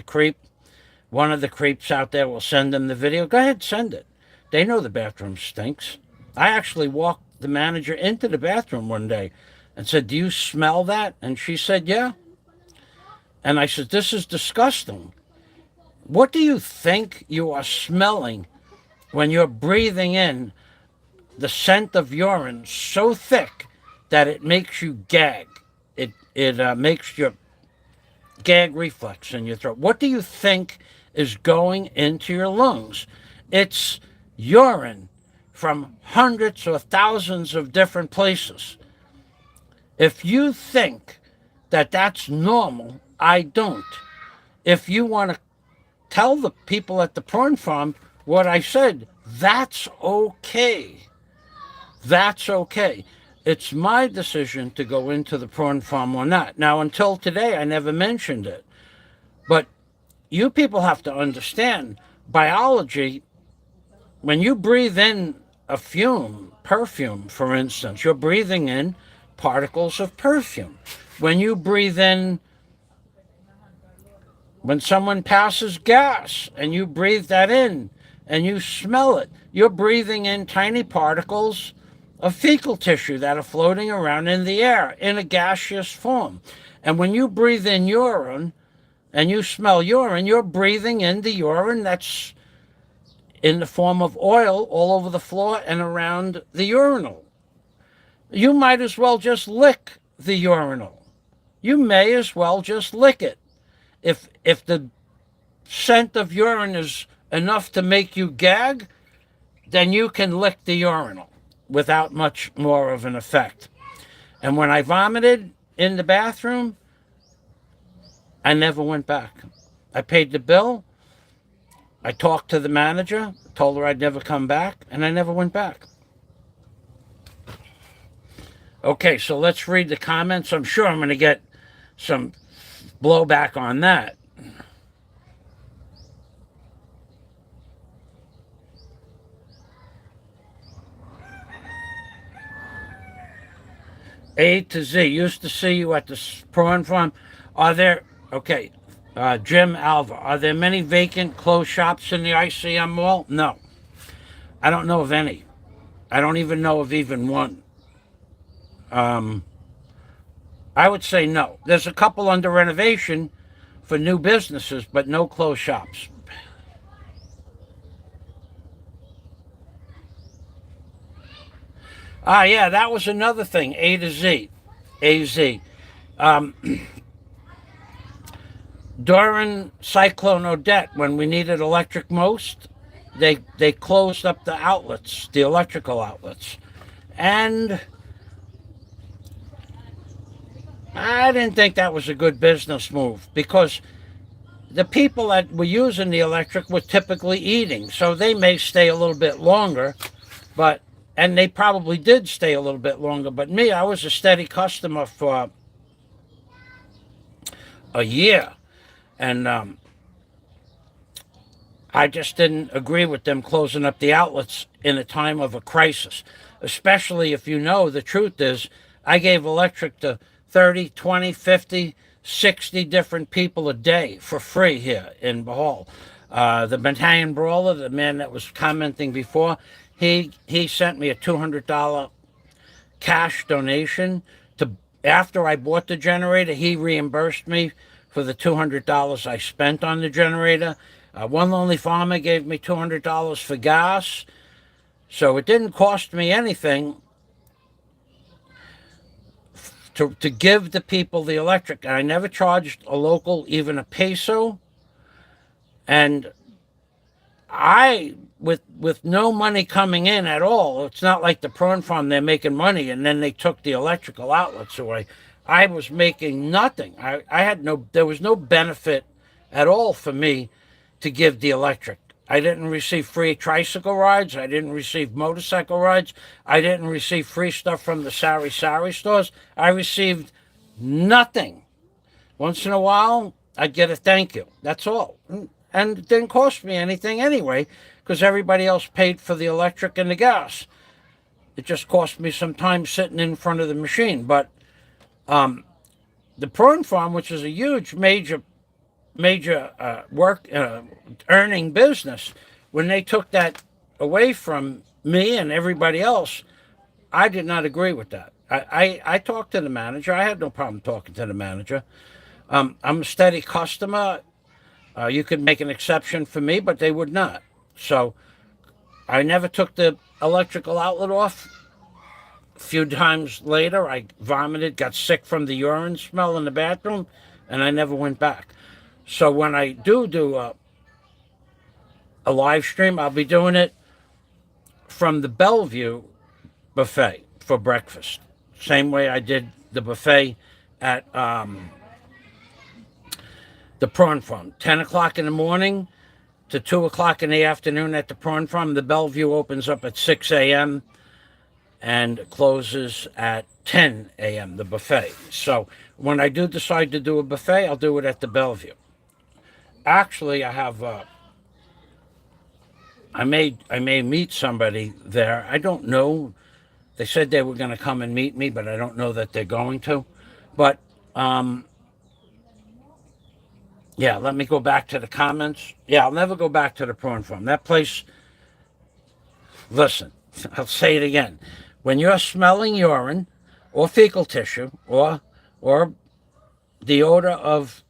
one of the creeps out there will send them the video. Go ahead, send it. They know the bathroom stinks. I actually walked the manager into the bathroom one day and said, "Do you smell that?" And she said, "Yeah." And I said, "This is disgusting. What do you think you are smelling when you're breathing in the scent of urine so thick that it makes you gag? It makes your gag reflex in your throat. What do you think is going into your lungs? It's urine from hundreds or thousands of different places. If you think that that's normal, I don't. If you want to tell the people at the prawn farm what I said, that's okay. That's okay. It's my decision to go into the prawn farm or not. Now, until today, I never mentioned it. But you people have to understand biology. When you breathe in a perfume, for instance, you're breathing in particles of perfume. When you breathe in, when someone passes gas and you breathe that in and you smell it, you're breathing in tiny particles of fecal tissue that are floating around in the air in a gaseous form. And when you breathe in urine and you smell urine, you're breathing in the urine that's in the form of oil all over the floor and around the urinal. You might as well just lick the urinal. You may as well just lick it. If the scent of urine is enough to make you gag, then you can lick the urinal without much more of an effect. And when I vomited in the bathroom, I never went back. I paid the bill. I talked to the manager, told her I'd never come back, and I never went back. Okay, so let's read the comments. I'm sure I'm going to get some blowback on that. A to Z. Used to see you at the prawn farm. Are there Okay. Jim Alva, are there many vacant closed shops in the ICM mall? No. I don't know of any. I don't even know of even one. Um, I would say no. There's a couple under renovation for new businesses, but no closed shops. Ah, yeah, that was another thing. A to Z. AZ. Um, During Cyclone Odette, when we needed electric most, they closed up the outlets, the electrical outlets. And I didn't think that was a good business move because the people that were using the electric were typically eating, so they may stay a little bit longer, but and they probably did stay a little bit longer. But me, I was a steady customer for a year, and I just didn't agree with them closing up the outlets in a time of a crisis, especially if you know the truth is I gave electric to 30, 20, 50, 60 different people a day for free here in Bahal. The Battalion Brawler, the man that was commenting before, he sent me a $200 cash donation to after I bought the generator. He reimbursed me for the $200 I spent on the generator. One Lonely Farmer gave me $200 for gas, so it didn't cost me anything to give the people the electric. And I never charged a local even a peso. And I with no money coming in at all. It's not like the prawn farm, they're making money and then they took the electrical outlets away. I was making nothing. I had no there was no benefit at all for me to give the electric. I didn't receive free tricycle rides. I didn't receive motorcycle rides. I didn't receive free stuff from the Sari stores. I received nothing. Once in a while, I'd get a thank you. That's all. And it didn't cost me anything anyway, because everybody else paid for the electric and the gas. It just cost me some time sitting in front of the machine. But the prawn farm, which is a huge, major work earning business, when they took that away from me and everybody else, I did not agree with that. I talked to the manager. I had no problem talking to the manager. I'm a steady customer. You could make an exception for me, but they would not. So I never took the electrical outlet off. A few times later, I vomited, got sick from the urine smell in the bathroom, and I never went back. So when I do a live stream, I'll be doing it from the Bellevue buffet for breakfast. Same way I did the buffet at the prawn farm. 10 o'clock in the morning to 2 o'clock in the afternoon at the prawn farm. The Bellevue opens up at 6 a.m. and closes at 10 a.m., the buffet. So when I do decide to do a buffet, I'll do it at the Bellevue. Actually, I have I may meet somebody there. I don't know. They said they were going to come and meet me, but I don't know that they're going to. But yeah, let me go back to the comments. Yeah, I'll never go back to the prawn farm. That place, listen, I'll say it again. When you're smelling urine or fecal tissue or the odor of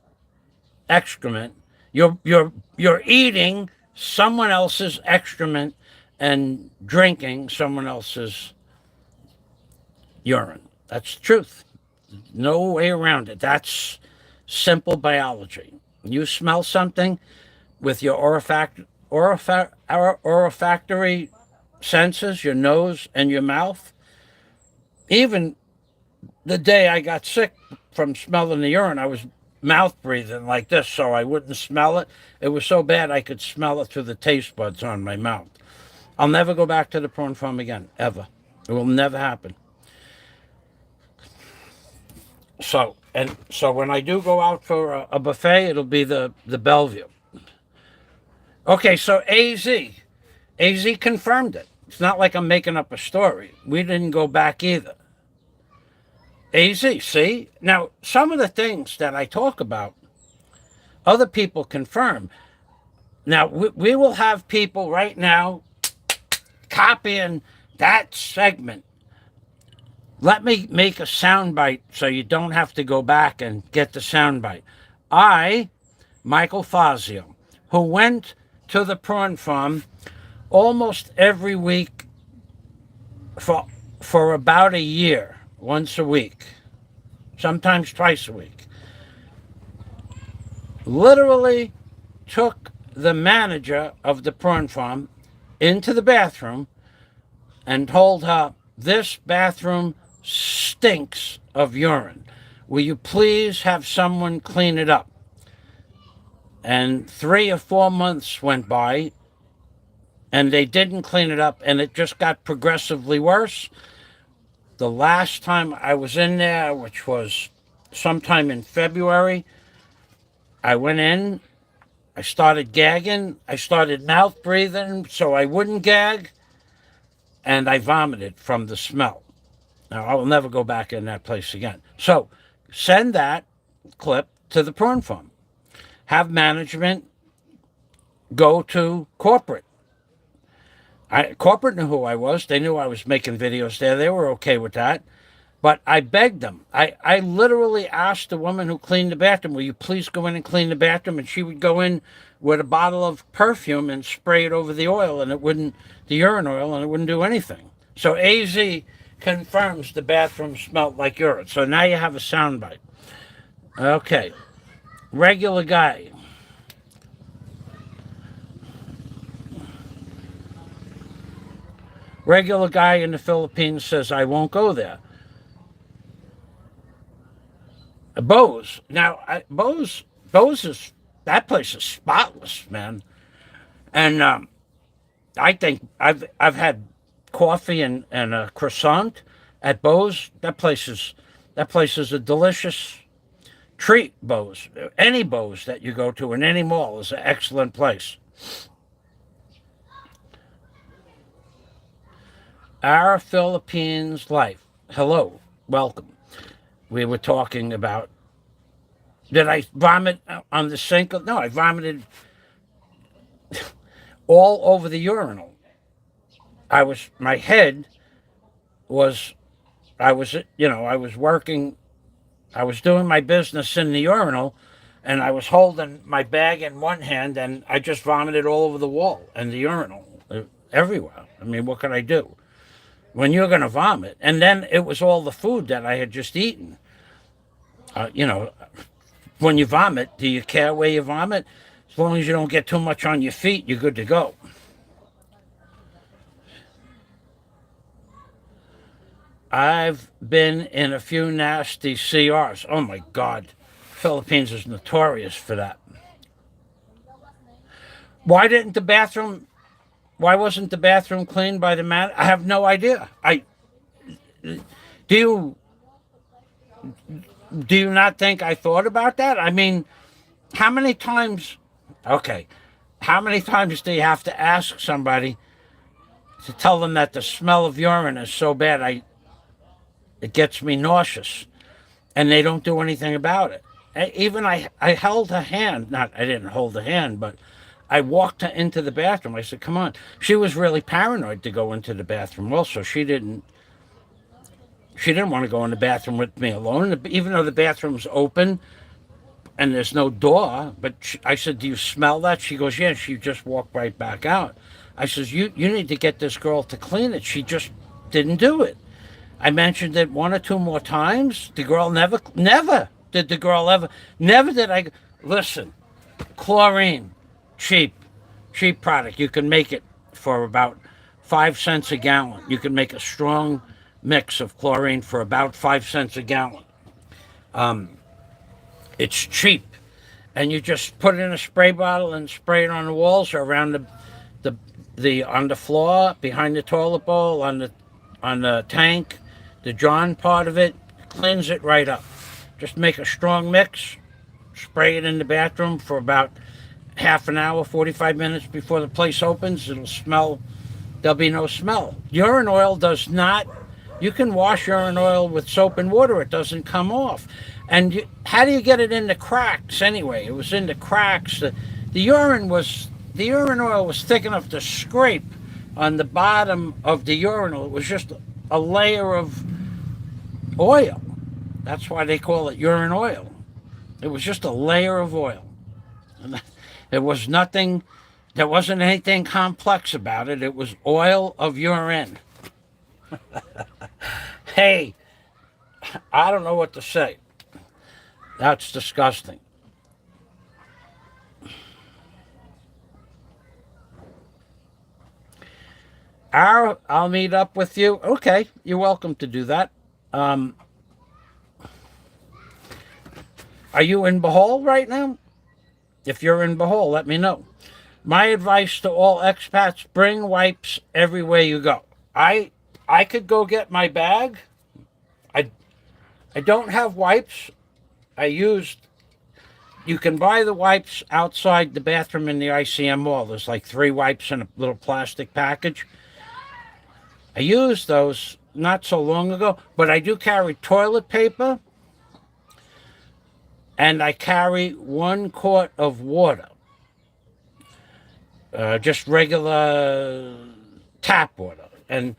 excrement, you're eating someone else's excrement and drinking someone else's urine. That's the truth. No way around it. That's simple biology. You smell something with your olfactory senses, your nose and your mouth. Even the day I got sick from smelling the urine, I was mouth breathing like this so I wouldn't smell it. It was so bad I could smell it through the taste buds on my mouth. I'll never go back to the prawn farm again, ever. It will never happen. So when I do go out for a buffet, it'll be the Bellevue. Okay, so AZ confirmed it. It's not like I'm making up a story. We didn't go back either. AZ, see? Now, some of the things that I talk about, Other people confirm. Now, we will have people right now copying that segment. Let me make a soundbite so you don't have to go back and get the soundbite. I, Michael Fazio, who went to the prawn farm almost every week for about a year, once a week, sometimes twice a week, literally took the manager of the prawn farm into the bathroom and told her, "This bathroom stinks of urine. Will you please have someone clean it up?" And 3 or 4 months went by, and they didn't clean it up, and it just got progressively worse. The last time I was in there, which was sometime in February, I went in, I started gagging, I started mouth breathing so I wouldn't gag, and I vomited from the smell. Now, I will never go back in that place again. So, send that clip to the prawn farm. Have management go to corporate. Corporate knew who I was. They knew I was making videos there. They were okay with that. But I begged them. I literally asked the woman who cleaned the bathroom, "Will you please go in and clean the bathroom?" And she would go in with a bottle of perfume and spray it over the oil, and it wouldn't, the urine oil, and it wouldn't do anything. So AZ confirms the bathroom smelled like urine. So now you have a soundbite. Okay. Regular guy. Regular guy in the Philippines says, "I won't go there." Bose. Now, Bose is, that place is spotless, man. And I think I've had coffee and a croissant at Bose. That place is a delicious treat. Bose, any Bose that you go to in any mall is an excellent place. Our Philippines life. Hello, welcome. We were talking about, did I vomit on the sink? No, I vomited all over the urinal. My head was, I was working, I was doing my business in the urinal, and I was holding my bag in one hand, and I just vomited all over the wall and the urinal, everywhere. I mean, what could I do? When you're going to vomit. And then it was all the food that I had just eaten. When you vomit, do you care where you vomit? As long as you don't get too much on your feet, you're good to go. I've been in a few nasty CRs. Oh my God. Philippines is notorious for that. Why wasn't the bathroom cleaned by the man? I have no idea. Do you not think I thought about that? I mean, how many times do you have to ask somebody to tell them that the smell of urine is so bad it gets me nauseous, and they don't do anything about it? Even I held her hand. I didn't hold her hand, but I walked her into the bathroom. I said, "Come on." She was really paranoid to go into the bathroom also. She didn't want to go in the bathroom with me alone, even though the bathroom's open and there's no door. But I said, "Do you smell that?" She goes, "Yeah." She just walked right back out. I says, you need to get this girl to clean it. She just didn't do it. I mentioned it 1 or 2 more times. The girl never did listen, chlorine, cheap product. You can make it for about 5 cents a gallon. You can make a strong mix of chlorine for about 5 cents a gallon. It's cheap, and you just put it in a spray bottle and spray it on the walls or around on the floor, behind the toilet bowl, on the tank, the John part of it. Cleans it right up. Just make a strong mix, spray it in the bathroom for about half an hour, 45 minutes before the place opens. It'll smell. There'll be no smell. Urine oil does not You can wash urine oil with soap and water; it doesn't come off. And how do you get it in the cracks anyway? It was in the cracks. The urine oil was thick enough to scrape on the bottom of the urinal. It was just a layer of oil. That's why they call it urine oil. It was just a layer of oil. And it was nothing, there wasn't anything complex about it. It was oil of urine. Hey, I don't know what to say. That's disgusting. I'll meet up with you. Okay, you're welcome to do that. Um, are you in Bohol right now? If you're in Bohol, let me know. My advice to all expats: bring wipes everywhere you go. I I could go get my bag. I I don't have wipes. I used You can buy the wipes outside the bathroom in the ICM mall. There's like 3 wipes in a little plastic package. I used those not so long ago, but I do carry toilet paper and I carry 1 quart of water, just regular tap water. And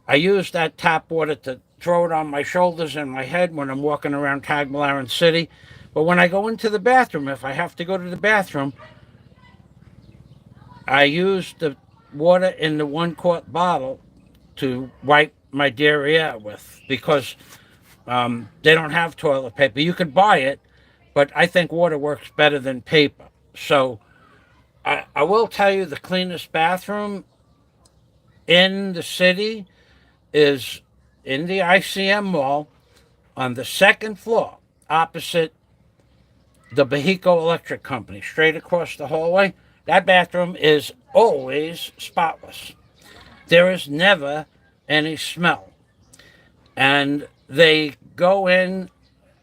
I use that tap water to throw it on my shoulders and my head when I'm walking around Tagbilaran City. But when I go into the bathroom, if I have to go to the bathroom, I use the water in the 1 quart bottle to wipe my derriere with, because they don't have toilet paper. You could buy it, but I think water works better than paper. So I will tell you, the cleanest bathroom in the city is in the ICM mall on the 2nd floor, opposite the Bahico Electric Company, straight across the hallway. That bathroom is always spotless. There is never any smell. And they go in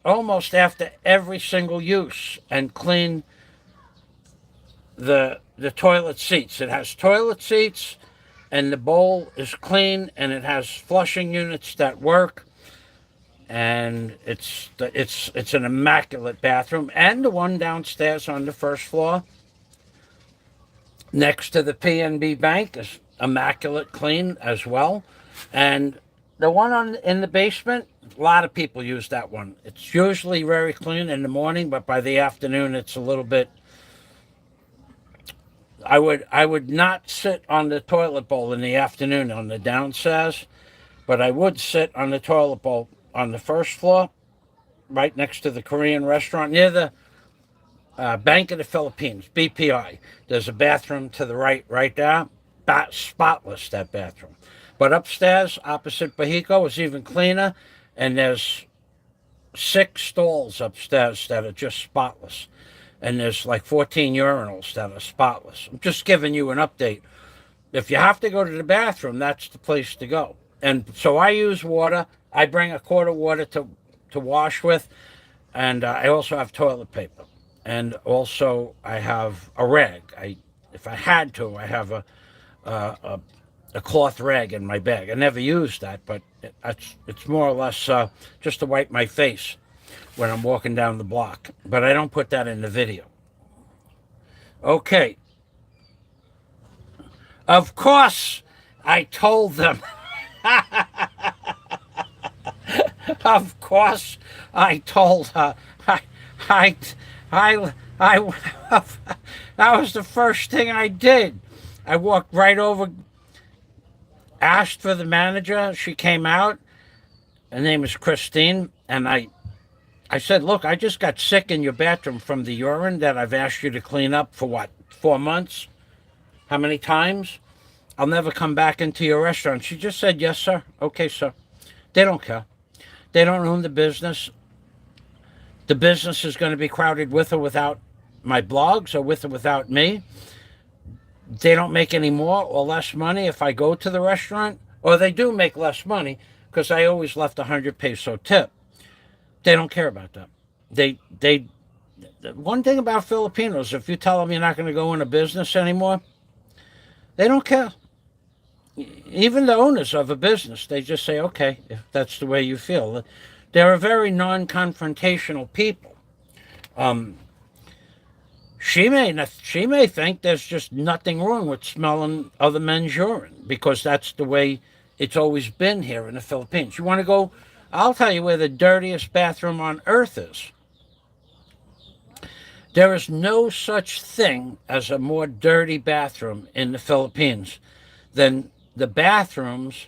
almost after every single use and clean the toilet seats. It has toilet seats and the bowl is clean and it has flushing units that work, and it's an immaculate bathroom. And the one downstairs on the 1st floor next to the PNB Bank is immaculate clean as well. And the one in the basement, a lot of people use that one. It's usually very clean in the morning, but by the afternoon it's a little bit. I would not sit on the toilet bowl in the afternoon on the downstairs, but I would sit on the toilet bowl on the 1st floor, right next to the Korean restaurant, near the Bank of the Philippines, BPI. There's a bathroom to the right there. Spotless, that bathroom. But upstairs, opposite Bahico, is even cleaner, and there's 6 stalls upstairs that are just spotless. And there's like 14 urinals that are spotless. I'm just giving you an update. If you have to go to the bathroom, that's the place to go. And so I use water. I bring 1 quart of water to wash with. And I also have toilet paper. And also I have a rag. If I had to, I have a cloth rag in my bag. I never use that, but it's more or less just to wipe my face when I'm walking down the block. But I don't put that in the video. Okay. Of course, I told them. Of course, I told her. I, I, that was the first thing I did. I walked right over, asked for the manager. She came out. Her name is Christine. And I said, look, I just got sick in your bathroom from the urine that I've asked you to clean up for what, 4 months? How many times? I'll never come back into your restaurant. She just said, yes, sir. Okay, sir. They don't care. They don't own the business. The business is going to be crowded with or without my blogs, or with or without me. They don't make any more or less money if I go to the restaurant, or they do make less money because I always left 100 peso tip. They don't care about that. They one thing about Filipinos, if you tell them you're not going to go into business anymore, they don't care. even the owners of a business, they just say, okay, if that's the way you feel. They're a very non-confrontational people. Um, she may think there's just nothing wrong with smelling other men's urine because that's the way it's always been here in the Philippines. You want to go? I'll tell you where the dirtiest bathroom on earth is. There is no such thing as a more dirty bathroom in the Philippines than the bathrooms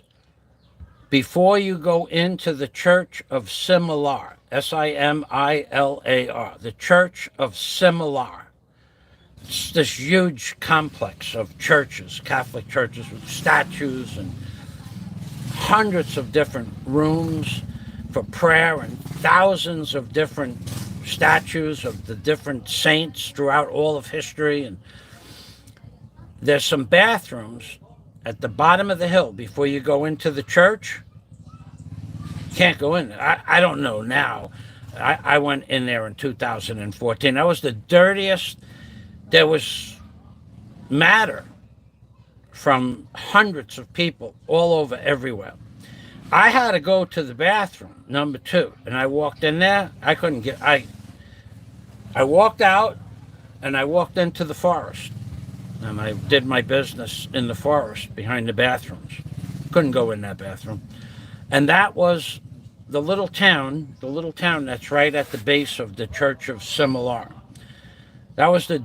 before you go into the Church of Similar, Similar, the Church of Similar. It's this huge complex of churches, Catholic churches with statues and hundreds of different rooms for prayer and thousands of different statues of the different saints throughout all of history. And there's some bathrooms at the bottom of the hill before you go into the church. You can't go in there. I don't know now. I went in there in 2014. That was the dirtiest. There was matter from hundreds of people all over everywhere. I had to go to the bathroom, number 2, and I walked in there. I couldn't get. I walked out, and I walked into the forest, and I did my business in the forest behind the bathrooms. Couldn't go in that bathroom, and that was the little town that's right at the base of the Church of Similar. That was the.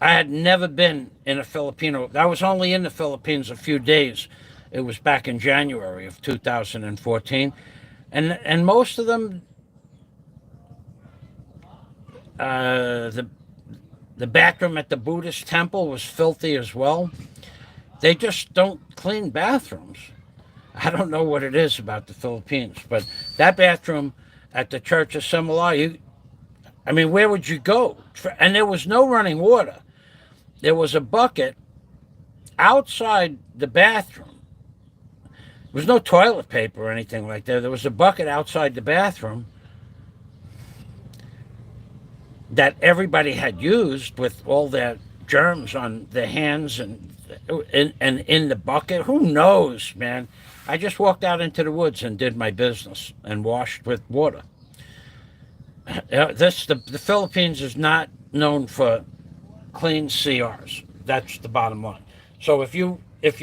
I had never been in a Filipino. I was only in the Philippines a few days. It was back in January of 2014, and most of them, the bathroom at the Buddhist temple was filthy as well. They just don't clean bathrooms. I don't know what it is about the Philippines, but that bathroom at the Church of Similar, where would you go? And there was no running water. There was a bucket outside the bathroom. There was no toilet paper or anything like that. There was a bucket outside the bathroom that everybody had used with all their germs on their hands and in the bucket. Who knows, man? I just walked out into the woods and did my business and washed with water. The Philippines is not known for clean CRs. That's the bottom line. So if you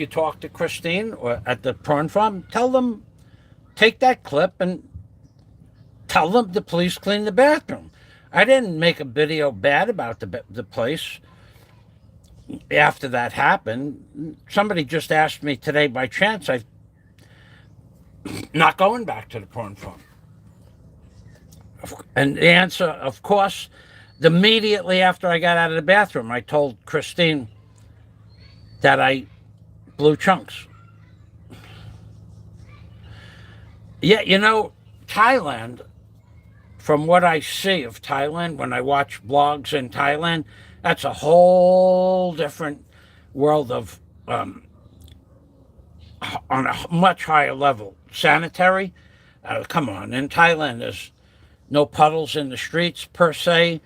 talk to Christine or at the prawn farm, tell them, take that clip and tell them to please clean the bathroom. I didn't make a video bad about the place after that happened. Somebody just asked me today by chance. I'm not going back to the prawn farm. And the answer, of course, immediately after I got out of the bathroom, I told Christine that I blew chunks. Yeah, Thailand, from what I see of Thailand, when I watch blogs in Thailand, that's a whole different world of, on a much higher level. Sanitary, come on, in Thailand there's no puddles in the streets per se,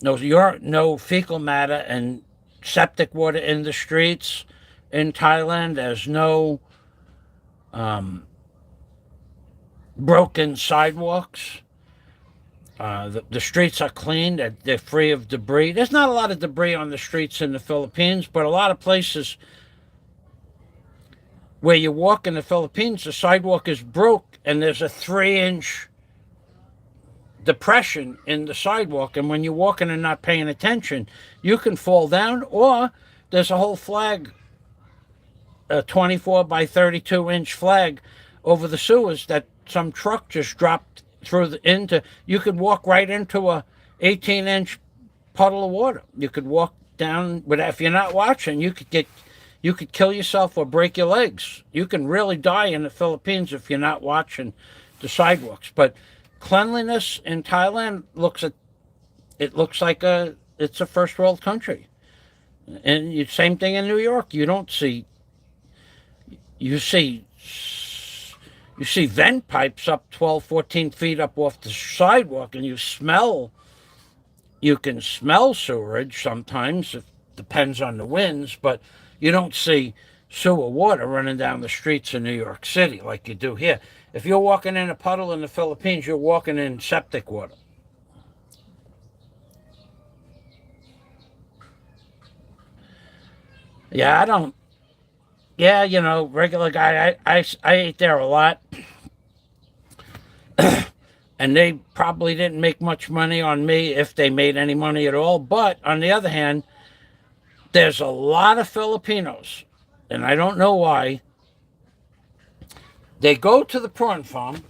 no fecal matter and septic water in the streets in Thailand. There's no broken sidewalks. The streets are clean. They're free of debris. There's not a lot of debris on the streets in the Philippines, but a lot of places where you walk in the Philippines, the sidewalk is broke and there's a 3-inch depression in the sidewalk, and when you're walking and not paying attention, you can fall down, or there's a whole flag, a 24 by 32 inch flag over the sewers that some truck just dropped into. You could walk right into a 18-inch puddle of water. You could walk down, but if you're not watching, you could kill yourself or break your legs. You can really die in the Philippines if you're not watching the sidewalks. But cleanliness in Thailand looks like it's a first world country. And same thing in New York. You see vent pipes up 12, 14 feet up off the sidewalk, and you can smell sewerage sometimes. It depends on the winds, but you don't see sewer water running down the streets of New York City like you do here. If you're walking in a puddle in the Philippines, you're walking in septic water. Yeah, I don't. Yeah, regular guy. I ate there a lot, and they probably didn't make much money on me if they made any money at all. But on the other hand, there's a lot of Filipinos, and I don't know why. They go to the prawn farm,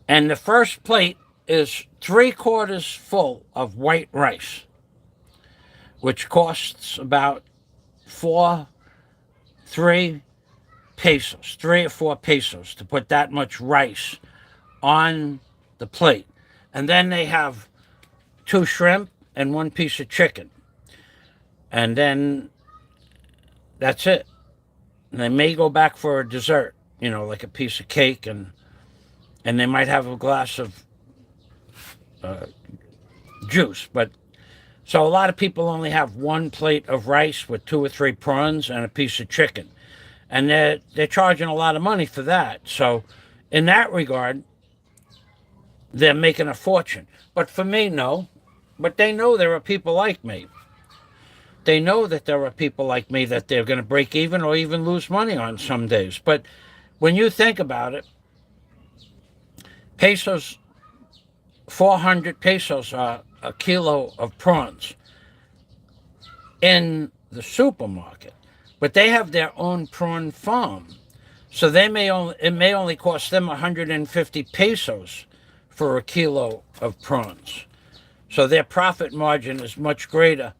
and the first plate is 3/4 full of white rice, which costs about 3 pesos, 3 or 4 pesos to put that much rice on the plate. And then they have 2 shrimp and 1 piece of chicken. And then that's it. And they may go back for a dessert, like a piece of cake, and they might have a glass of uh, juice. But so a lot of people only have 1 plate of rice with 2 or 3 prawns and a piece of chicken. And they're charging a lot of money for that. So in that regard, they're making a fortune. But for me, no. But they know there are people like me. They know that there are people like me that they're going to break even or even lose money on some days. But when you think about it, pesos, 400 pesos are a kilo of prawns in the supermarket. But they have their own prawn farm. So it may only cost them 150 pesos for a kilo of prawns. So their profit margin is much greater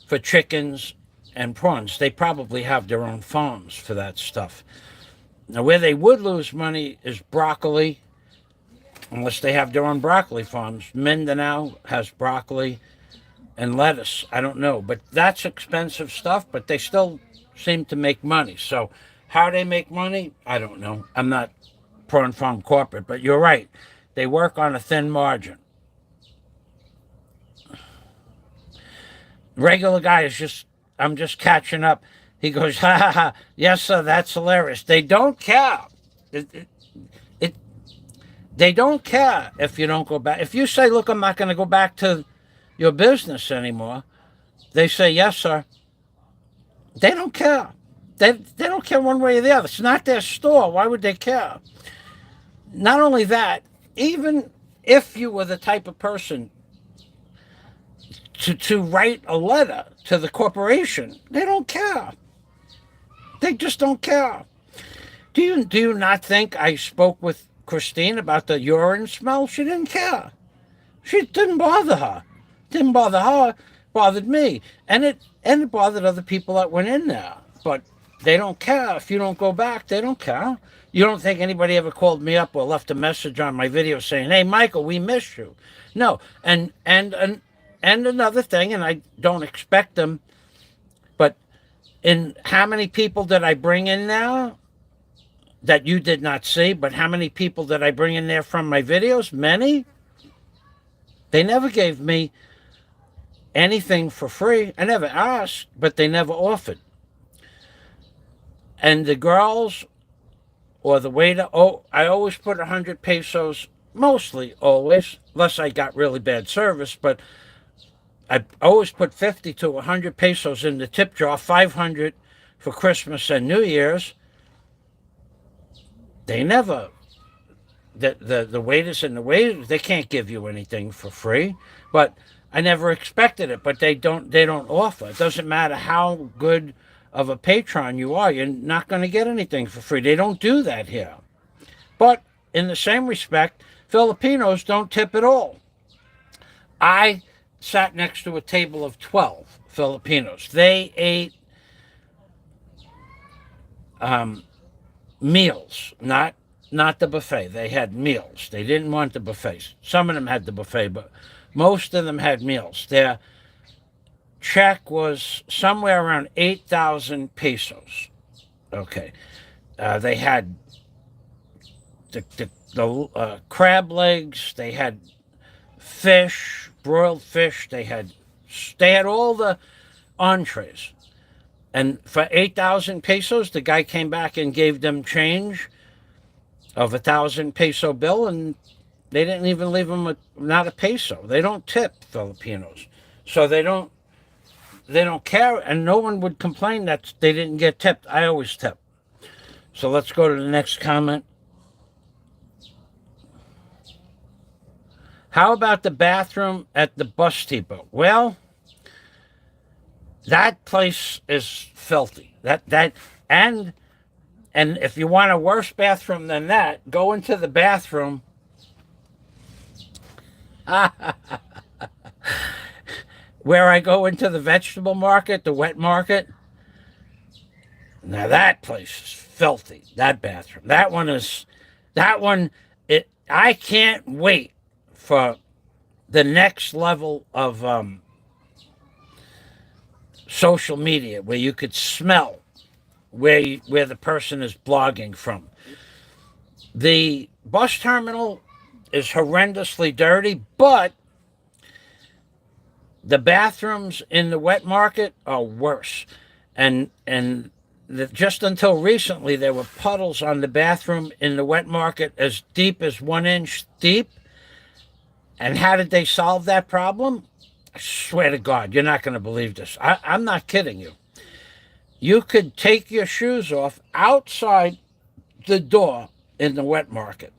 for chickens and prawns. They probably have their own farms for that stuff. Now, where they would lose money is broccoli, unless they have their own broccoli farms. Mindanao has broccoli and lettuce. I don't know, but that's expensive stuff, but they still seem to make money. So how they make money, I don't know. I'm not prawn farm corporate, but you're right. They work on a thin margin. Regular guy I'm just catching up. He goes, ha ha ha, yes sir, that's hilarious. They don't care. It they don't care if you don't go back. If you say, look, I'm not going to go back to your business anymore, they say, yes sir. They don't care. They don't care one way or the other. It's not their store. Why would they care? Not only that, even if you were the type of person to write a letter to the corporation, they don't care. They just don't care. Do you not think I spoke with Christine about the urine smell? She didn't care. She didn't bother her. Didn't bother her. Bothered me, and it bothered other people that went in there. But they don't care if you don't go back. They don't care. You don't think anybody ever called me up or left a message on my video saying, "Hey, Michael, we miss you." No, and another thing, and I don't expect them, but in how many people did I bring in now that you did not see? But how many people did I bring in there from my videos? Many. They never gave me anything for free. I never asked, but they never offered. And the girls or the waiter, I always put 100 pesos, mostly always, unless I got really bad service, but I always put 50 to 100 pesos in the tip jar, 500 for Christmas and New Year's. They never, the waiters and the waiters, they can't give you anything for free, but I never expected it. But they don't offer. It doesn't matter how good of a patron you are, you're not going to get anything for free. They don't do that here. But in the same respect, Filipinos don't tip at all. I sat next to a table of 12 Filipinos. They ate meals, not the buffet. They had meals. They didn't want the buffets. Some of them had the buffet, but most of them had meals. Their check was somewhere around 8,000 pesos. Okay. They had the crab legs. They had fish, broiled fish. They had all the entrees. And for 8,000 pesos, the guy came back and gave them change of 1,000 peso bill, and they didn't even leave him not a peso. They don't tip Filipinos, so they don't care, and no one would complain that they didn't get tipped. I always tip. So let's go to the next comment. How about the bathroom at the bus depot? Well, that place is filthy. And if you want a worse bathroom than that, go into the bathroom where I go into the vegetable market, the wet market. Now that place is filthy. That bathroom. I can't wait for the next level of social media where you could smell where the person is blogging from. The bus terminal is horrendously dirty, but the bathrooms in the wet market are worse. And just until recently, there were puddles on the bathroom in the wet market as deep as 1 inch deep. And how did they solve that problem? I swear to God, you're not going to believe this. I'm not kidding you. You could take your shoes off outside the door in the wet market,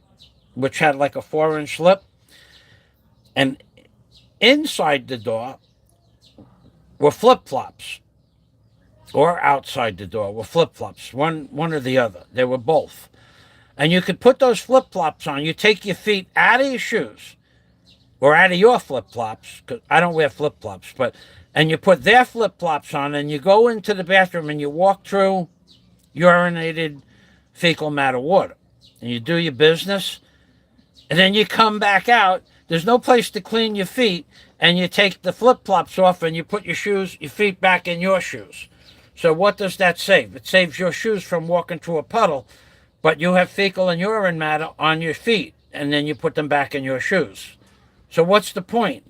which had like a 4-inch lip, and inside the door were flip-flops, or outside the door were flip-flops, one or the other. They were both. And you could put those flip-flops on. You take your feet out of your shoes, or out of your flip-flops, because I don't wear flip-flops, and you put their flip-flops on, and you go into the bathroom, and you walk through urinated fecal matter water, and you do your business, and then you come back out. There's no place to clean your feet, and you take the flip-flops off, and you put your feet back in your shoes. So what does that save? It saves your shoes from walking through a puddle, but you have fecal and urine matter on your feet, and then you put them back in your shoes. So what's the point?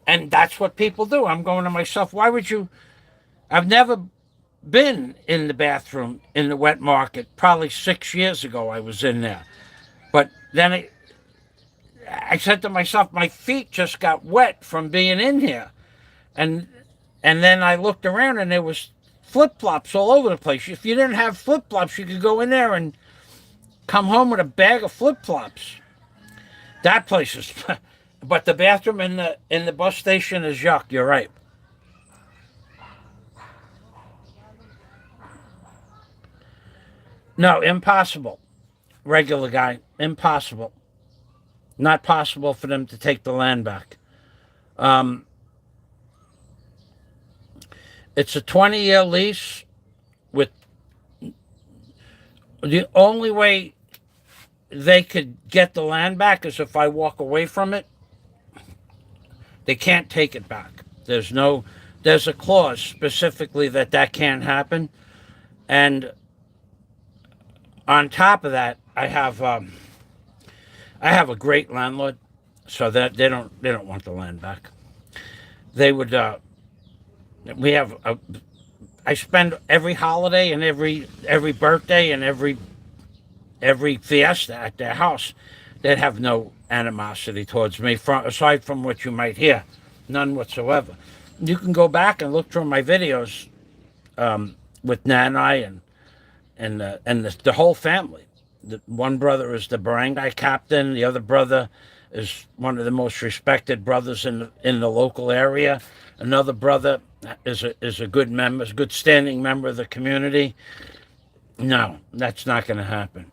And that's what people do. I'm going to myself, why would you? I've never been in the bathroom in the wet market. Probably 6 years ago I was in there. But then I said to myself, my feet just got wet from being in here. And then I looked around, and there was flip-flops all over the place. If you didn't have flip-flops, you could go in there and come home with a bag of flip-flops. That place is... But the bathroom in the bus station is yuck. You're right. No, impossible. Regular guy, impossible. Not possible for them to take the land back. It's a 20-year lease with the only way they could get the land back is if I walk away from it. They can't take it back. There's a clause specifically that can't happen. And on top of that, I have a great landlord, so that they don't want the land back. They would. I spend every holiday and every birthday and every fiesta at their house. They'd have no animosity towards me, aside from what you might hear. None whatsoever. You can go back and look through my videos with Nanai and the whole family. One brother is the barangay captain. The other brother is one of the most respected brothers in the local area. Another brother is a good member, is a good standing member of the community. No, that's not going to happen.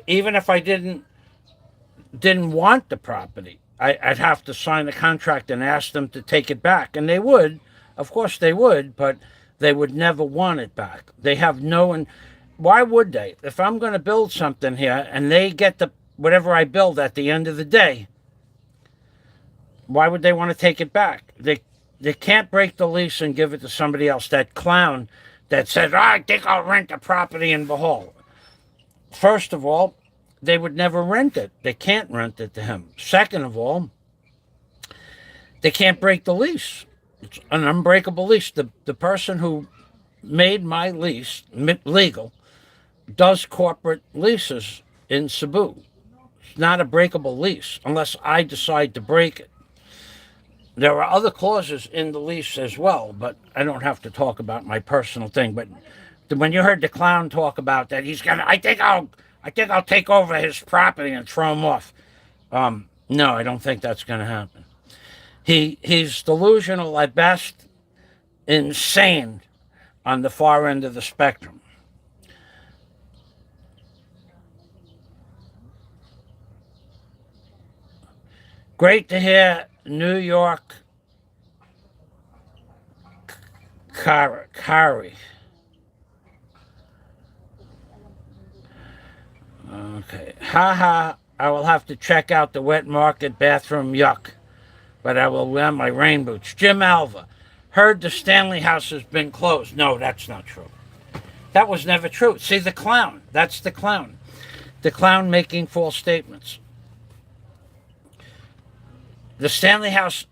Even if I didn't want the property, I'd have to sign a contract and ask them to take it back. And they would. Of course they would, but they would never want it back. They have and why would they? If I'm going to build something here and they get whatever I build at the end of the day, why would they want to take it back? They can't break the lease and give it to somebody else. That clown that says, I think I'll rent the property in Bohol. First of all, they would never rent it. They can't rent it to him. Second of all, they can't break the lease. It's an unbreakable lease. The person who made my lease legal, does corporate leases in Cebu. It's not a breakable lease unless I decide to break it. There are other clauses in the lease as well, but I don't have to talk about my personal thing. But when you heard the clown talk about that, he's gonna. I think I'll take over his property and throw him off. No, I don't think that's gonna happen. He's delusional at best, insane on the far end of the spectrum. Great to hear New York Kari. Okay. Haha, I will have to check out the wet market bathroom yuck, but I will wear my rain boots. Jim Alva. Heard the Stanley House has been closed. No, that's not true. That was never true. See, the clown. That's the clown. The clown making false statements. The Stanley House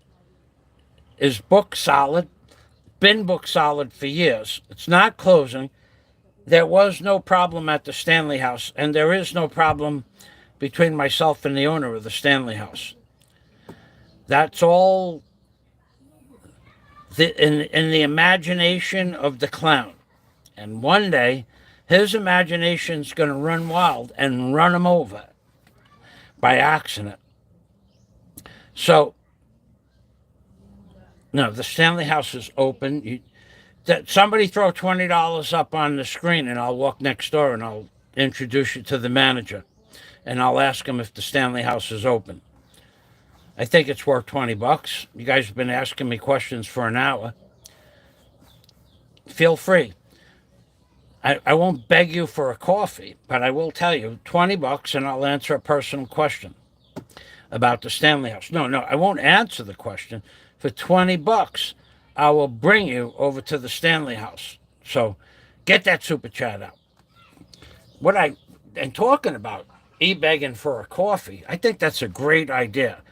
is book solid, been book solid for years. It's not closing. There was no problem at the Stanley House, and there is no problem between myself and the owner of the Stanley House. That's all in the imagination of the clown. And one day, his imagination's going to run wild and run him over by accident. So, no, the Stanley House is open. Somebody throw $20 up on the screen, and I'll walk next door and I'll introduce you to the manager, and I'll ask him if the Stanley House is open. I think it's worth $20. You guys have been asking me questions for an hour. Feel free. I won't beg you for a coffee, but I will tell you $20 and I'll answer a personal question about the Stanley House. No, I won't answer the question. For $20, I will bring you over to the Stanley House. So get that super chat out. And talking about e-begging for a coffee, I think that's a great idea.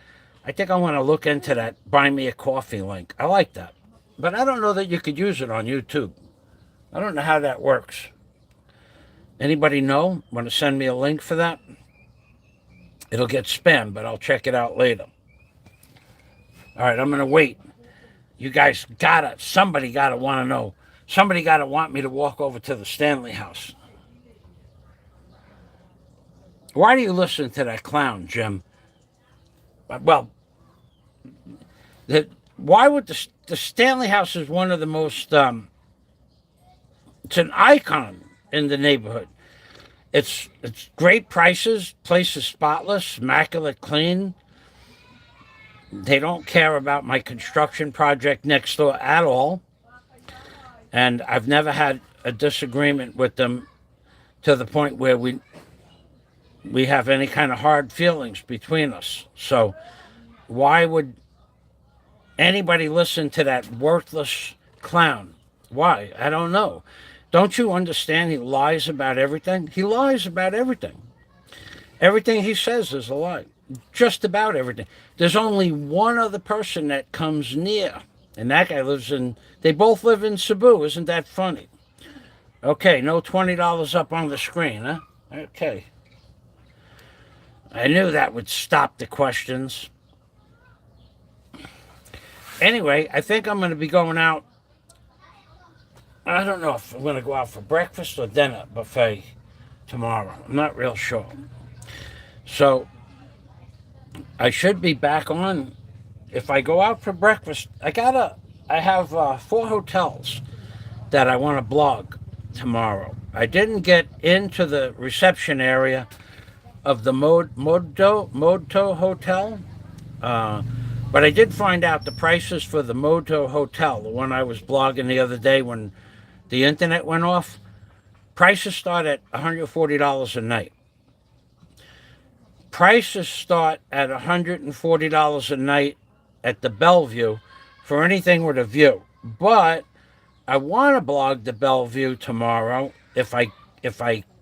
I think I want to look into that buy me a coffee link. I like that. But I don't know that you could use it on YouTube. I don't know how that works. Anybody know? Want to send me a link for that? It'll get spammed, but I'll check it out later. All right, I'm going to wait. You guys somebody gotta want to know. Somebody gotta want me to walk over to the Stanley House. Why do you listen to that clown, Jim? Well, why would the Stanley House is one of the most, it's an icon in the neighborhood. It's great prices, place is spotless, immaculate clean. They don't care about my construction project next door at all. And I've never had a disagreement with them to the point where we have any kind of hard feelings between us. So why would anybody listen to that worthless clown? Why? I don't know. Don't you understand he lies about everything? He lies about everything. Everything he says is a lie. Just about everything. There's only one other person that comes near, and that guy they both live in Cebu. Isn't that funny? Okay, no $20 up on the screen, huh? Okay. I knew that would stop the questions. Anyway, I think I'm going to be going out. I don't know if I'm going to go out for breakfast or dinner buffet tomorrow. I'm not real sure. So I should be back on. If I go out for breakfast, I have 4 hotels that I want to blog tomorrow. I didn't get into the reception area of the Moto Hotel, but I did find out the prices for the Moto Hotel, the one I was blogging the other day when the internet went off. Prices start at $140 a night. Prices start at $140 a night at the Bellevue for anything with a view. But I want to blog the Bellevue tomorrow if I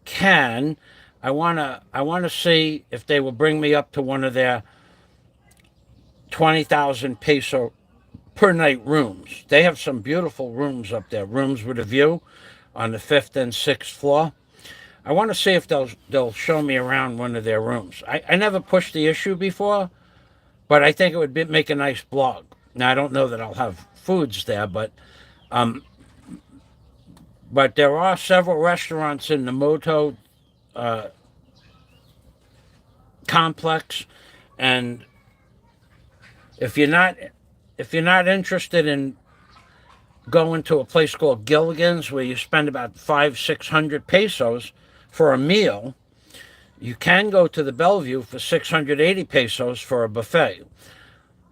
can. I want to see if they will bring me up to one of their 20,000 peso per night rooms. They have some beautiful rooms up there, rooms with a view on the fifth and sixth floor. I want to see if they'll show me around one of their rooms. I never pushed the issue before, but I think it would make a nice blog. Now I don't know that I'll have foods there, um, but there are several restaurants in the Moto uh, complex, and if you're not interested in going to a place called Gilligan's where you spend about 500-600 pesos for a meal, you can go to the Bellevue for 680 pesos for a buffet.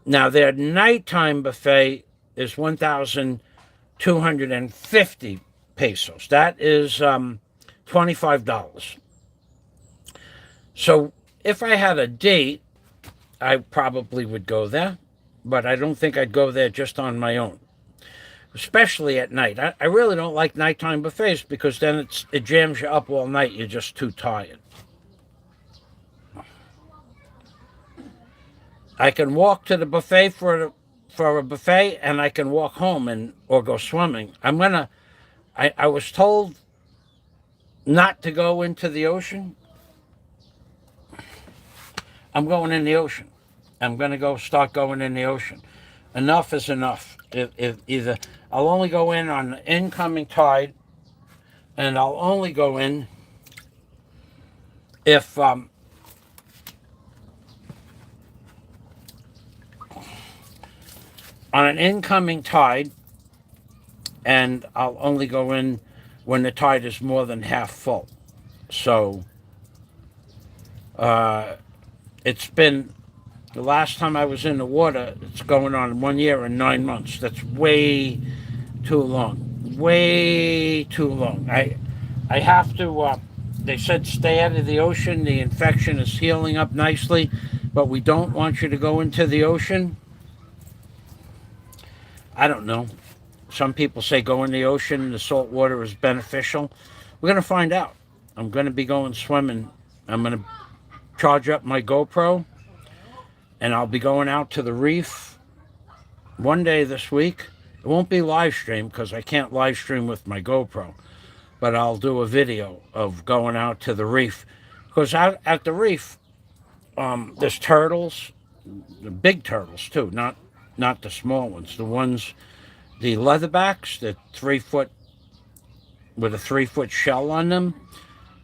Now their nighttime buffet is 1,250 pesos. That is $25. So if I had a date, I probably would go there, but I don't think I'd go there just on my own, especially at night. I really don't like nighttime buffets because then it jams you up all night. You're just too tired. I can walk to the buffet for a buffet, and I can walk home or go swimming. I was told not to go into the ocean. I'm going in the ocean. I'm going to start going in the ocean. Enough is enough. If either I'll only go in on the incoming tide, and I'll only go in if on an incoming tide, and I'll only go in when the tide is more than half full. So it's been, the last time I was in the water, it's going on 1 year and 9 months. That's way too long. Way too long. I have to, they said stay out of the ocean. The infection is healing up nicely, but we don't want you to go into the ocean. I don't know. Some people say go in the ocean, the salt water is beneficial. We're going to find out. I'm going to be going swimming. I'm going to charge up my GoPro, and I'll be going out to the reef one day this week. It won't be live stream because I can't live stream with my GoPro, but I'll do a video of going out to the reef. Because out at the reef, there's turtles, the big turtles too, not the small ones. The leatherbacks, the 3 foot with a 3 foot shell on them.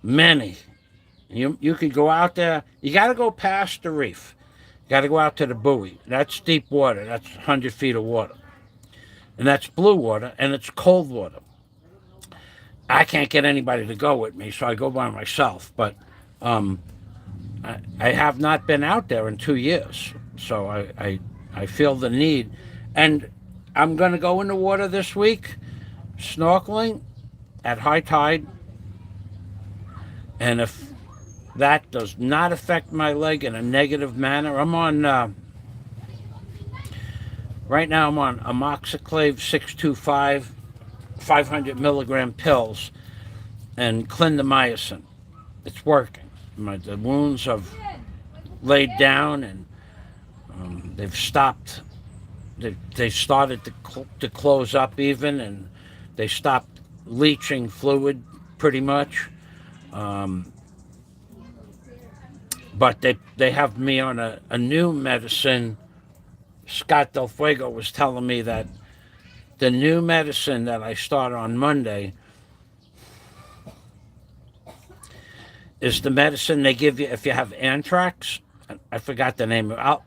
Many. You could go out there. You got to go past the reef. You got to go out to the buoy. That's deep water. That's 100 feet of water, and that's blue water, and it's cold water. I can't get anybody to go with me, so I go by myself. But I have not been out there in 2 years, so I feel the need. And I'm going to go in the water this week, snorkeling at high tide. And if that does not affect my leg in a negative manner, I'm on, right now I'm on amoxicillin 625, 500 milligram pills, and clindamycin. It's working. The wounds have laid down, and they've stopped. They started to close up even, and they stopped leaching fluid pretty much. But they have me on a new medicine. Scott Del Fuego was telling me that the new medicine that I start on Monday is the medicine they give you if you have anthrax. I forgot the name of it.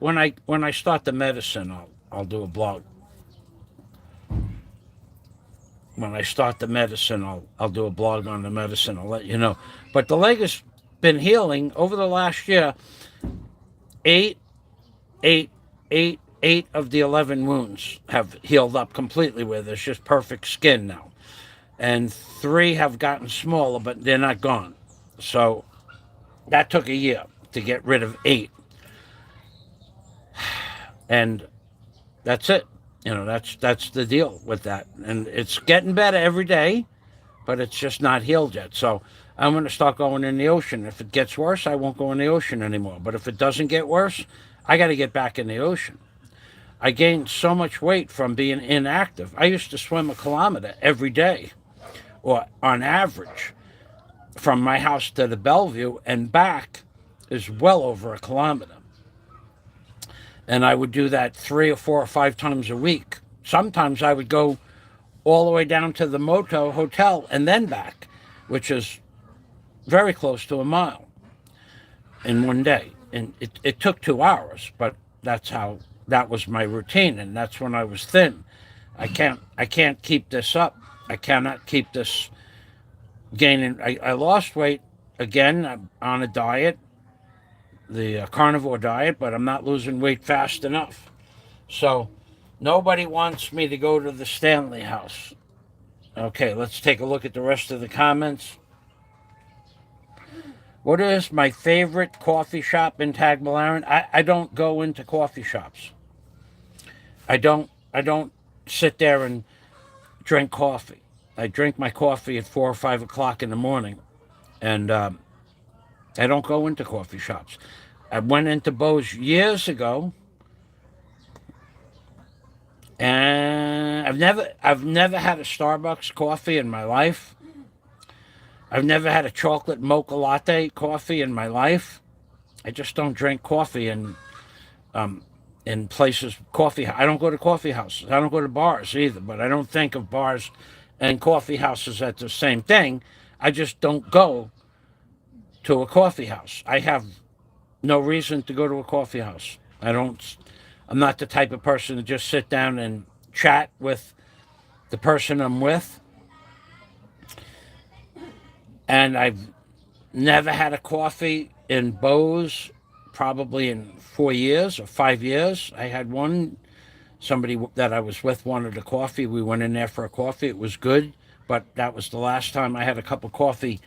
When I start the medicine, I'll do a blog. When I start the medicine, I'll do a blog on the medicine. I'll let you know. But the leg has been healing over the last year. 8 of the 11 wounds have healed up completely where there's just perfect skin now. And 3 have gotten smaller, but they're not gone. So that took a year to get rid of 8. And that's it. That's the deal with that. And it's getting better every day, but it's just not healed yet. So I'm going to start going in the ocean. If it gets worse, I won't go in the ocean anymore. But if it doesn't get worse, I got to get back in the ocean. I gained so much weight from being inactive. I used to swim a kilometer every day, or on average, from my house to the Bellevue and back is well over a kilometer. And I would do that 3 or 4 or 5 times a week. Sometimes I would go all the way down to the Moto Hotel and then back, which is very close to a mile in one day. And it took 2 hours, but that was my routine, and that's when I was thin. I can't keep this up. I cannot keep this gaining. I lost weight again. I'm on a diet, the carnivore diet, but I'm not losing weight fast enough. So nobody wants me to go to the Stanley house. Okay, let's take a look at the rest of the comments. What is my favorite coffee shop in Tagbilaran? I don't go into coffee shops. I don't sit there and drink coffee. I drink my coffee at 4 or 5 o'clock in the morning, and I don't go into coffee shops. I went into Bo's years ago, and I've never had a Starbucks coffee in my life. I've never had a chocolate mocha latte coffee in my life. I just don't drink coffee in places. I don't go to coffee houses. I don't go to bars either. But I don't think of bars and coffee houses as the same thing. I just don't go to a coffee house. I have no reason to go to a coffee house. I'm not the type of person to just sit down and chat with the person I'm with. And I've never had a coffee in Bo's probably in 4 years or 5 years. I had one. Somebody that I was with wanted a coffee. We went in there for a coffee. It was good, but that was the last time I had a cup of coffee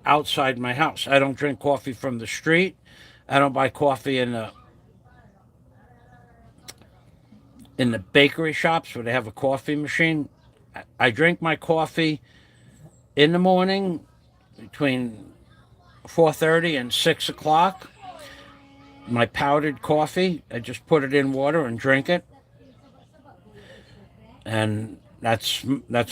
outside my house. I don't drink coffee from the street. I don't buy coffee in the bakery shops where they have a coffee machine. I drink my coffee in the morning between 4:30 and 6 o'clock. My powdered coffee, I just put it in water and drink it, and that's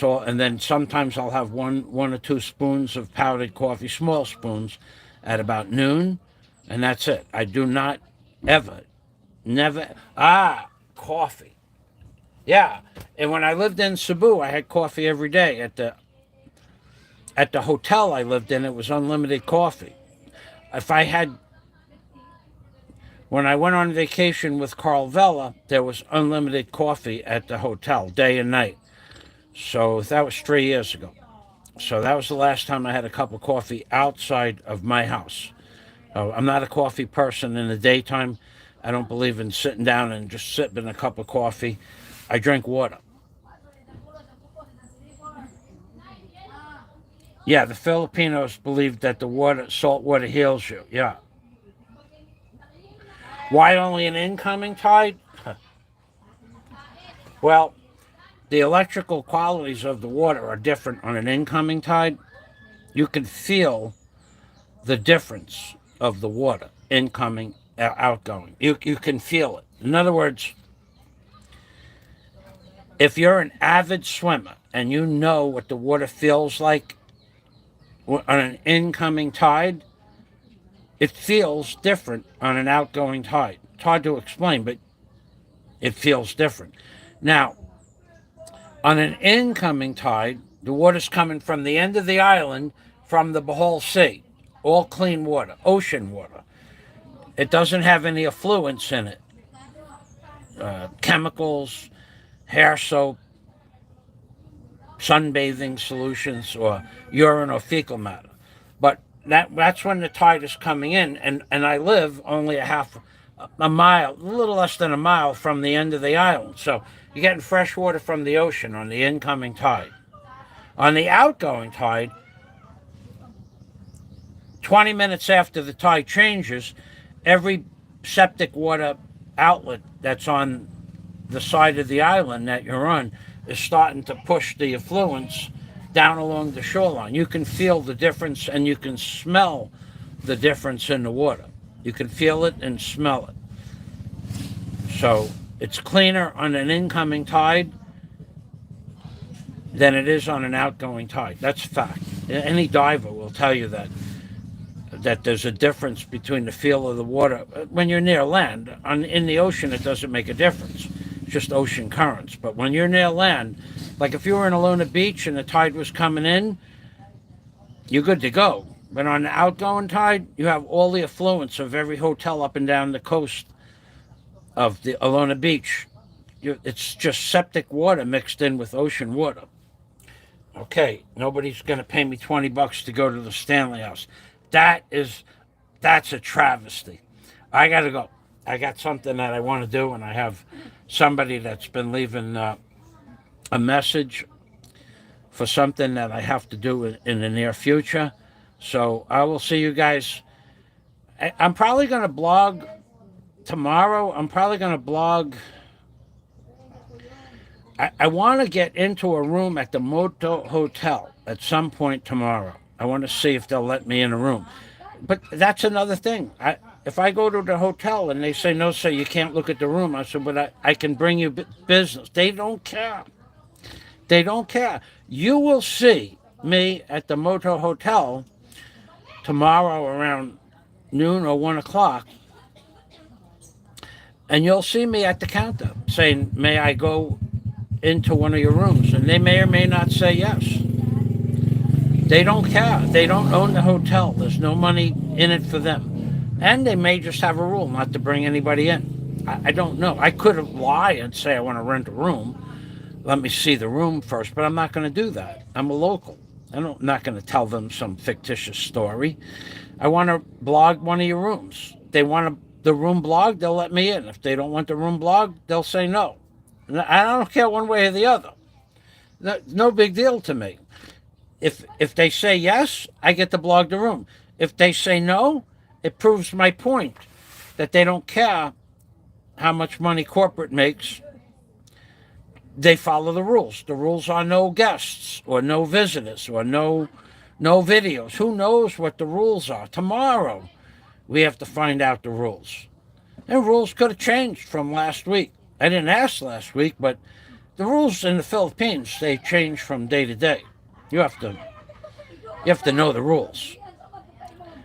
all. And then sometimes I'll have one or two spoons of powdered coffee, small spoons, at about noon, and that's it. I do not ever, never. Coffee. Yeah, and when I lived in Cebu, I had coffee every day at the hotel I lived in. It was unlimited coffee. If I had When I went on vacation with Carl Vela, there was unlimited coffee at the hotel, day and night. So that was 3 years ago. So that was the last time I had a cup of coffee outside of my house. I'm not a coffee person in the daytime. I don't believe in sitting down and just sipping a cup of coffee. I drink water. Yeah, the Filipinos believe that salt water heals you. Yeah. Why only an incoming tide? Well, the electrical qualities of the water are different on an incoming tide. You can feel the difference of the water, incoming, outgoing. You can feel it. In other words, if you're an avid swimmer and you know what the water feels like on an incoming tide, it feels different on an outgoing tide. It's hard to explain, but it feels different. Now, on an incoming tide, the water's coming from the end of the island, from the Bohol Sea. All clean water, ocean water. It doesn't have any effluents in it. Chemicals, hair soap, sunbathing solutions, or urine or fecal matter. But that's when the tide is coming in, and I live only a mile, a little less than a mile from the end of the island. So you're getting fresh water from the ocean on the incoming tide. On the outgoing tide, 20 minutes after the tide changes, every septic water outlet that's on the side of the island that you're on is starting to push the effluents down along the shoreline. You can feel the difference, and you can smell the difference in the water. You can feel it and smell it. So It's cleaner on an incoming tide than it is on an outgoing tide. That's a fact. Any diver will tell you that there's a difference between the feel of the water when you're near land. In the ocean, it doesn't make a difference. It's just ocean currents. But when you're near land, like if you were in Alona Beach and the tide was coming in, you're good to go. But on the outgoing tide, you have all the affluence of every hotel up and down the coast of the Alona Beach. It's just septic water mixed in with ocean water. Okay, nobody's going to pay me $20 to go to the Stanley House. That's a travesty. I got to go. I got something that I want to do, and I have somebody that's been leaving a message for something that I have to do in the near future. So I will see you guys. I'm probably going to blog tomorrow. I'm probably going to blog. I want to get into a room at the Moto Hotel at some point tomorrow. I want to see if they'll let me in a room. But that's another thing. If I go to the hotel and they say, no, sir, you can't look at the room, I said, but I can bring you business. They don't care. They don't care. You will see me at the Moto Hotel tomorrow around noon or 1 o'clock. And you'll see me at the counter saying, may I go into one of your rooms? And they may or may not say yes. They don't care. They don't own the hotel. There's no money in it for them. And they may just have a rule not to bring anybody in. I don't know. I could lie and say I want to rent a room. Let me see the room first, but I'm not going to do that. I'm a local. I'm not going to tell them some fictitious story. I want to blog one of your rooms. They want the room blog, they'll let me in. If they don't want the room blog, they'll say no. I don't care one way or the other. No big deal to me. If they say yes, I get to blog the room. If they say no, it proves my point that they don't care how much money corporate makes. They follow the rules. The rules are no guests or no visitors or no videos. Who knows what the rules are? Tomorrow, we have to find out the rules. And rules could have changed from last week. I didn't ask last week, but the rules in the Philippines, they change from day to day. You have to know the rules.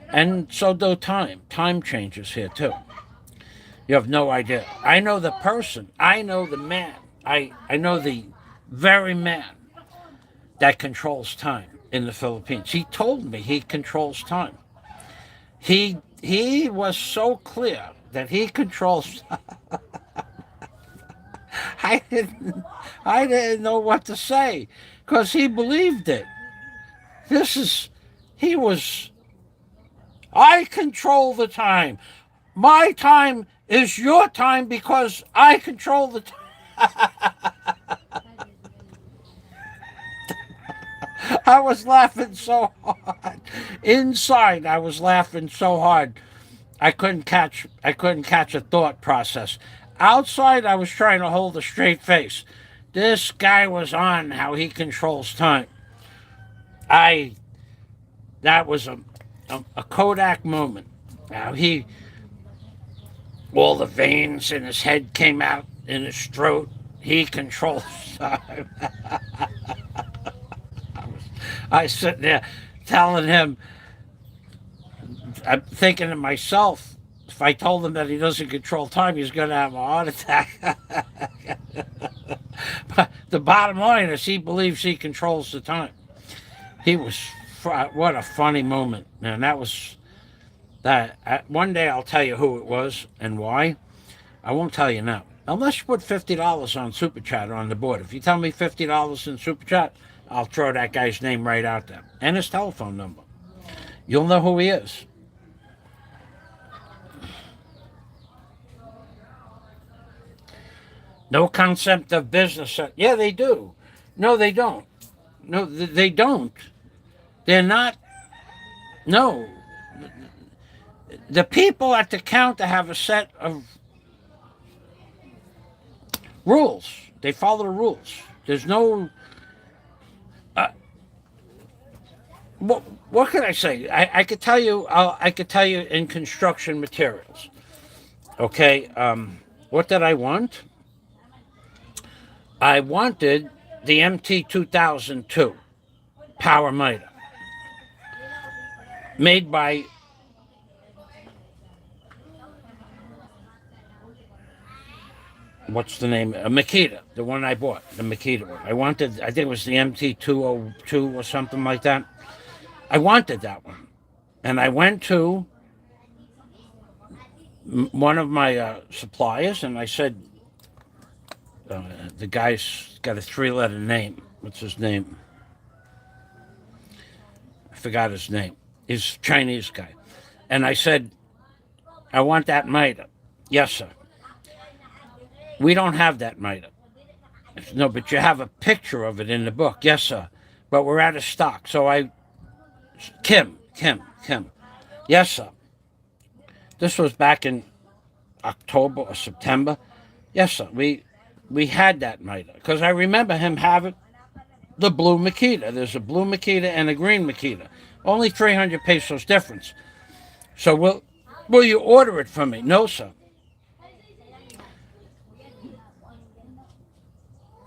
And so do time. Time changes here too. You have no idea. I know the person. I know the man. I know the very man that controls time in the Philippines. He told me he controls time. He was so clear that he controls. I didn't know what to say because he believed it. I control the time. My time is your time because I control the time. I was laughing so hard. Inside, I was laughing so hard. I couldn't catch a thought process. Outside, I was trying to hold a straight face. This guy was on how he controls time. That was a Kodak moment. Now all the veins in his head came out in his throat. He controls time. I was sitting there telling him, I'm thinking to myself, if I told him that he doesn't control time, he's going to have a heart attack. But the bottom line is he believes he controls the time. What a funny moment. And that was that. One day I'll tell you who it was and why. I won't tell you now. Unless you put $50 on Super Chat on the board. If you tell me $50 in Super Chat, I'll throw that guy's name right out there. And his telephone number. You'll know who he is. No concept of business. Yeah, they do. No, they don't. No, they don't. They're not. No. The people at the counter have a set of rules. They follow the rules. There's no. What can I say? I could tell you. I could tell you in construction materials. Okay. What did I want? I wanted the MT 2002 power miter made by what's the name? Makita, the one I bought, the Makita one. I think it was the MT 202 or something like that. I wanted that one. And I went to one of my suppliers and I said, the guy's got a 3-letter name. What's his name? I forgot his name. He's a Chinese guy. And I said, I want that miter. Yes, sir. We don't have that miter. No, but you have a picture of it in the book. Yes, sir. But we're out of stock. So Kim. Yes, sir. This was back in October or September. Yes, sir. We had that miter because I remember him having the blue Makita. There's a blue Makita and a green Makita. Only 300 pesos difference. So will you order it from me? No, sir.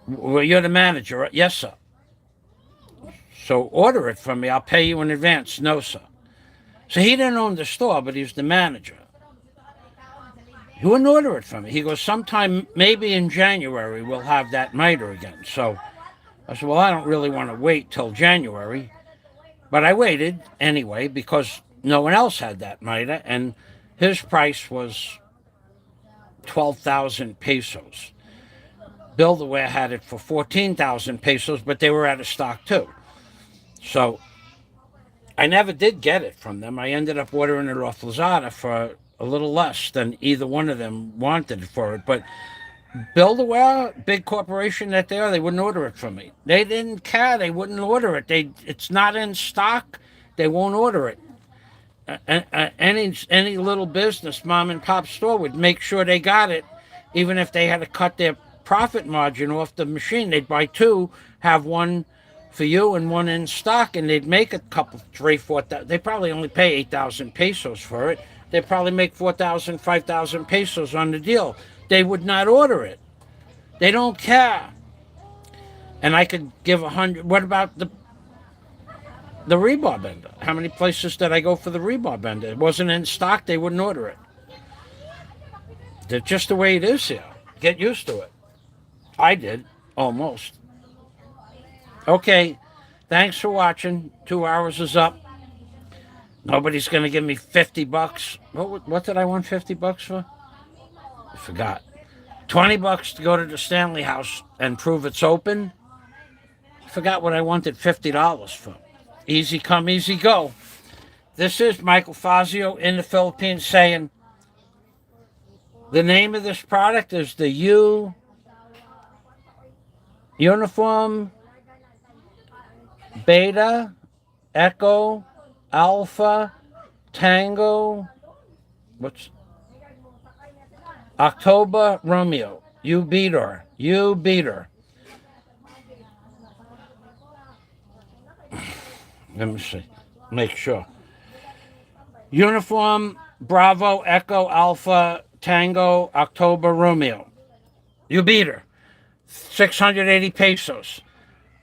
Well, you're the manager. Right? Yes, sir. So order it from me. I'll pay you in advance. No, sir. So he didn't own the store, but he's the manager. He wouldn't order it from me. He goes, sometime maybe in January we'll have that miter again. So I said, well, I don't really want to wait till January. But I waited anyway because no one else had that miter, and his price was 12,000 pesos. Build-A-Ware had it for 14,000 pesos, but they were out of stock too. So I never did get it from them. I ended up ordering it off Lazada for a little less than either one of them wanted for it. But Build-A-Ware, big corporation that they are, they wouldn't order it from me. They didn't care. They wouldn't order it. It's not in stock. They won't order it. Any little business, mom and pop store, would make sure they got it, even if they had to cut their profit margin off the machine. They'd buy two, have one for you and one in stock, and they'd make a couple, 3, 4. They probably only pay 8,000 pesos for it. They probably make 4,000, 5,000 pesos on the deal. They would not order it. They don't care. And I could give 100. What about the rebar bender? How many places did I go for the rebar bender? It wasn't in stock. They wouldn't order it. That's just the way it is here. Get used to it. I did, almost. Okay, thanks for watching. 2 hours is up. Nobody's going to give me $50. What did I want $50 for? I forgot. $20 to go to the Stanley House and prove it's open. I forgot what I wanted $50 for. Easy come, easy go. This is Michael Fazio in the Philippines saying the name of this product is the Uniform Beta Echo Alpha Tango October Romeo. You beat her. Let me see. Make sure. Uniform Bravo Echo Alpha Tango October Romeo. You beat her. 680 pesos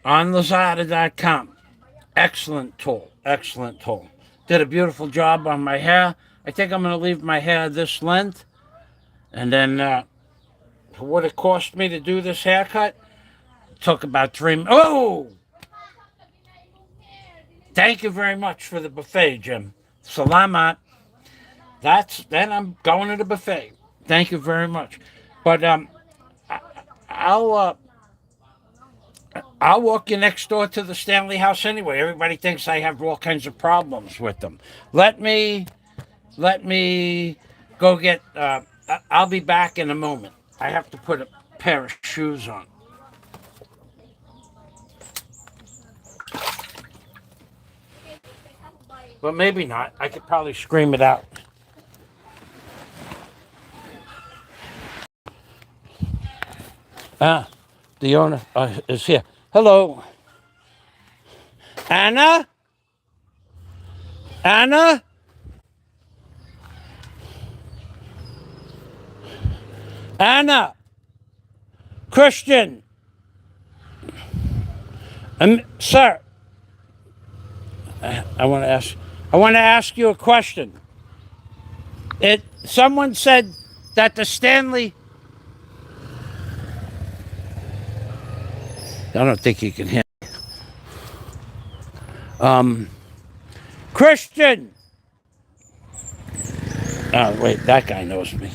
on Lazada.com. Excellent tool. Did a beautiful job on my hair. I think I'm going to leave my hair this length. And then what it cost me to do this haircut took about 3 minutes. Oh! Thank you very much for the buffet, Jim. Salamat. Then I'm going to the buffet. Thank you very much. But I'll walk you next door to the Stanley House anyway. Everybody thinks I have all kinds of problems with them. Let me go get. I'll be back in a moment. I have to put a pair of shoes on. But maybe not. I could probably scream it out. The owner is here. Hello. Anna? Christian, Sir, I want to ask. I want to ask you a question. Someone said that the Stanley. I don't think you can hear. Christian. Oh wait, that guy knows me.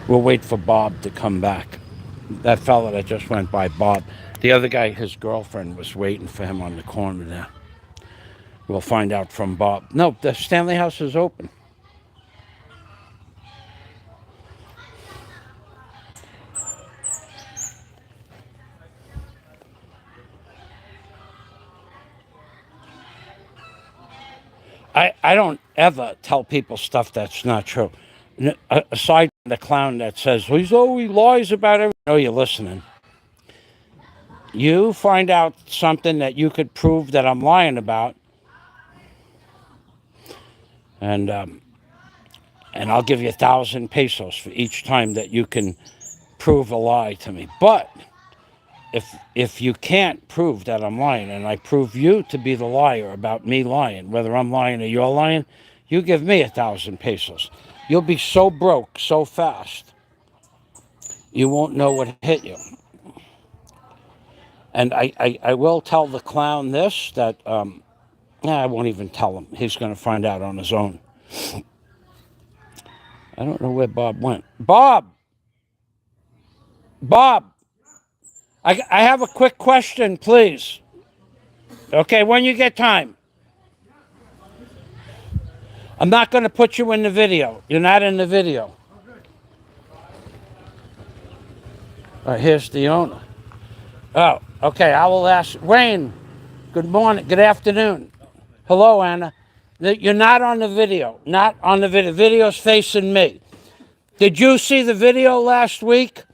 We'll wait for Bob to come back. That fella that just went by, Bob. The other guy, his girlfriend, was waiting for him on the corner there. We'll find out from Bob. No, the Stanley House is open. I don't ever tell people stuff that's not true. Aside from the clown that says, he lies about everything. No, you're listening. You find out something that you could prove that I'm lying about, and I'll give you 1,000 pesos for each time that you can prove a lie to me. But if you can't prove that I'm lying, and I prove you to be the liar about me lying, whether I'm lying or you're lying, you give me 1,000 pesos. You'll be so broke so fast, you won't know what hit you. And I will tell the clown this, that I won't even tell him. He's going to find out on his own. I don't know where Bob went. Bob! I have a quick question, please. Okay, when you get time. I'm not going to put you in the video. You're not in the video. All right, here's the owner. Oh, okay, I will ask. Wayne, good morning, good afternoon. Hello, Anna. You're not on the video. Not on the video. Video's facing me. Did you see the video last week?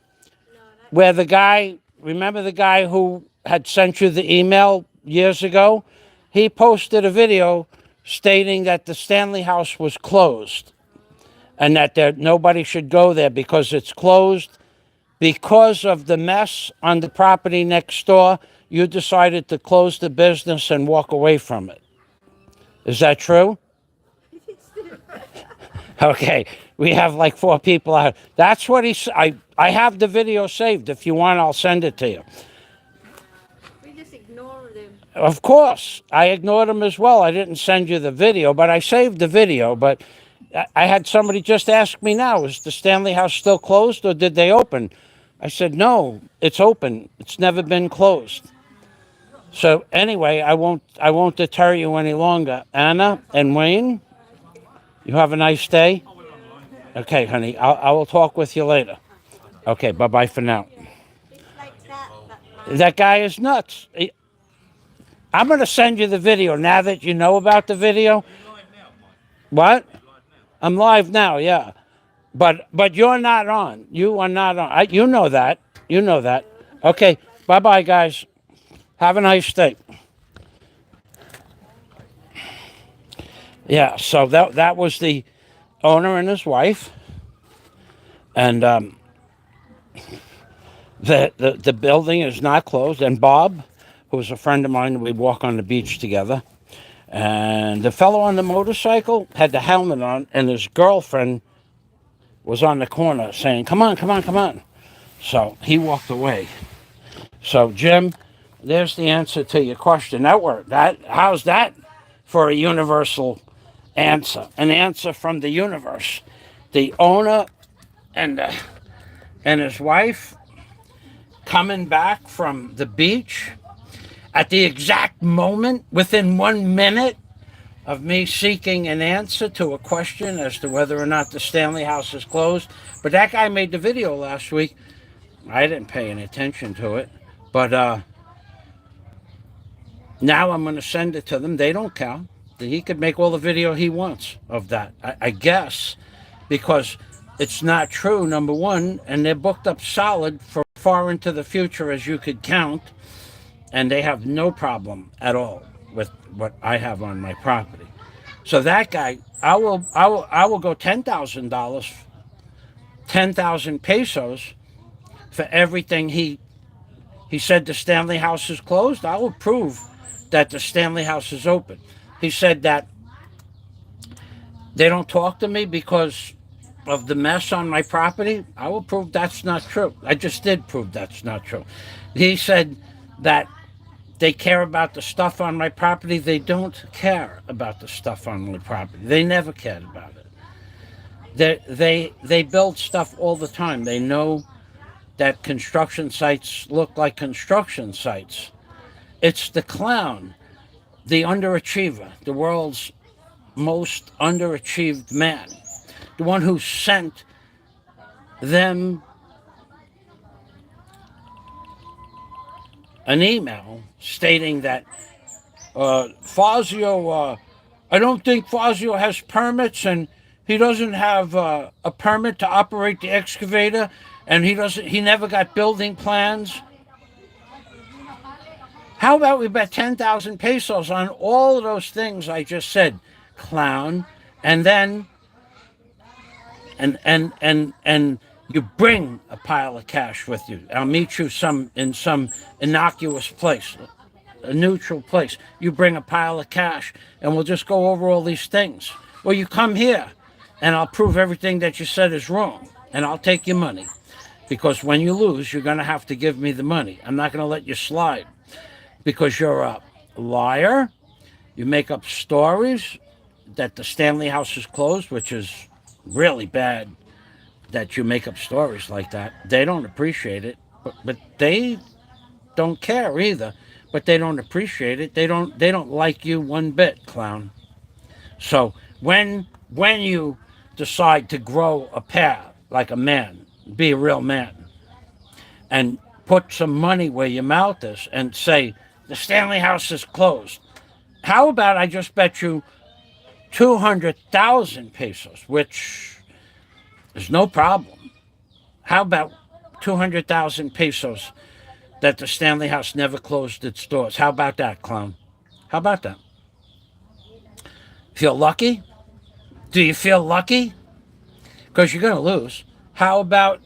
Where the guy, remember the guy who had sent you the email years ago? He posted a video stating that the Stanley House was closed and that nobody should go there because it's closed. Because of the mess on the property next door, you decided to close the business and walk away from it. Is that true? Okay, we have like 4 people out. That's what he said. I have the video saved. If you want, I'll send it to you. We just ignore them. Of course, I ignored them as well. I didn't send you the video, but I saved the video. But I had somebody just ask me now, is the Stanley House still closed or did they open? I said, no, it's open. It's never been closed. So anyway, I won't deter you any longer. Anna and Wayne, you have a nice day. Okay, honey, I will talk with you later. Okay, bye-bye for now. It's like that. That guy is nuts. I'm going to send you the video now that you know about the video. What? I'm live now, yeah. But you're not on. You are not on. You know that. You know that. Okay, bye-bye, guys. Have a nice day. Yeah, so that was the owner and his wife. And the building is not closed. And Bob, who's a friend of mine, we walk on the beach together. And the fellow on the motorcycle had the helmet on, and his girlfriend was on the corner saying, come on, come on, come on. So he walked away. So, Jim, there's the answer to your question. How's that for a universal answer? An answer from the universe. The owner and his wife coming back from the beach at the exact moment, within 1 minute of me seeking an answer to a question as to whether or not the Stanley House is closed. But that guy made the video last week. I didn't pay any attention to it. But now I'm going to send it to them. They don't count. He could make all the video he wants of that, I guess, because it's not true, number one, and they're booked up solid for far into the future as you could count, and they have no problem at all with what I have on my property. So that guy, I will go $10,000 10,000 pesos for everything he said the Stanley House is closed. I will prove that the Stanley House is open. He said that they don't talk to me because of the mess on my property. I will prove that's not true. I just did prove that's not true. He said that they care about the stuff on my property. They don't care about the stuff on my property. They never cared about it. They build stuff all the time. They know that construction sites look like construction sites. It's the clown, the underachiever, the world's most underachieved man, the one who sent them an email stating that Fazio, I don't think Fazio has permits, and he doesn't have a permit to operate the excavator, and he never got building plans. How about we bet 10,000 pesos on all of those things I just said, clown, and then and you bring a pile of cash with you. I'll meet you in some innocuous place, a neutral place. You bring a pile of cash, and we'll just go over all these things. Or you come here, and I'll prove everything that you said is wrong, and I'll take your money. Because when you lose, you're going to have to give me the money. I'm not going to let you slide. Because you're a liar. You make up stories that the Stanley House is closed, which is really bad that you make up stories like that. They don't appreciate it, but they don't care either. But they don't appreciate it. They don't like you one bit, clown. So when you decide to grow a pair like a man, be a real man, and put some money where your mouth is and say, the Stanley House is closed. How about I just bet you 200,000 pesos, which is no problem. How about 200,000 pesos that the Stanley House never closed its doors? How about that, clown? How about that? Feel lucky? Do you feel lucky? Because you're going to lose. How about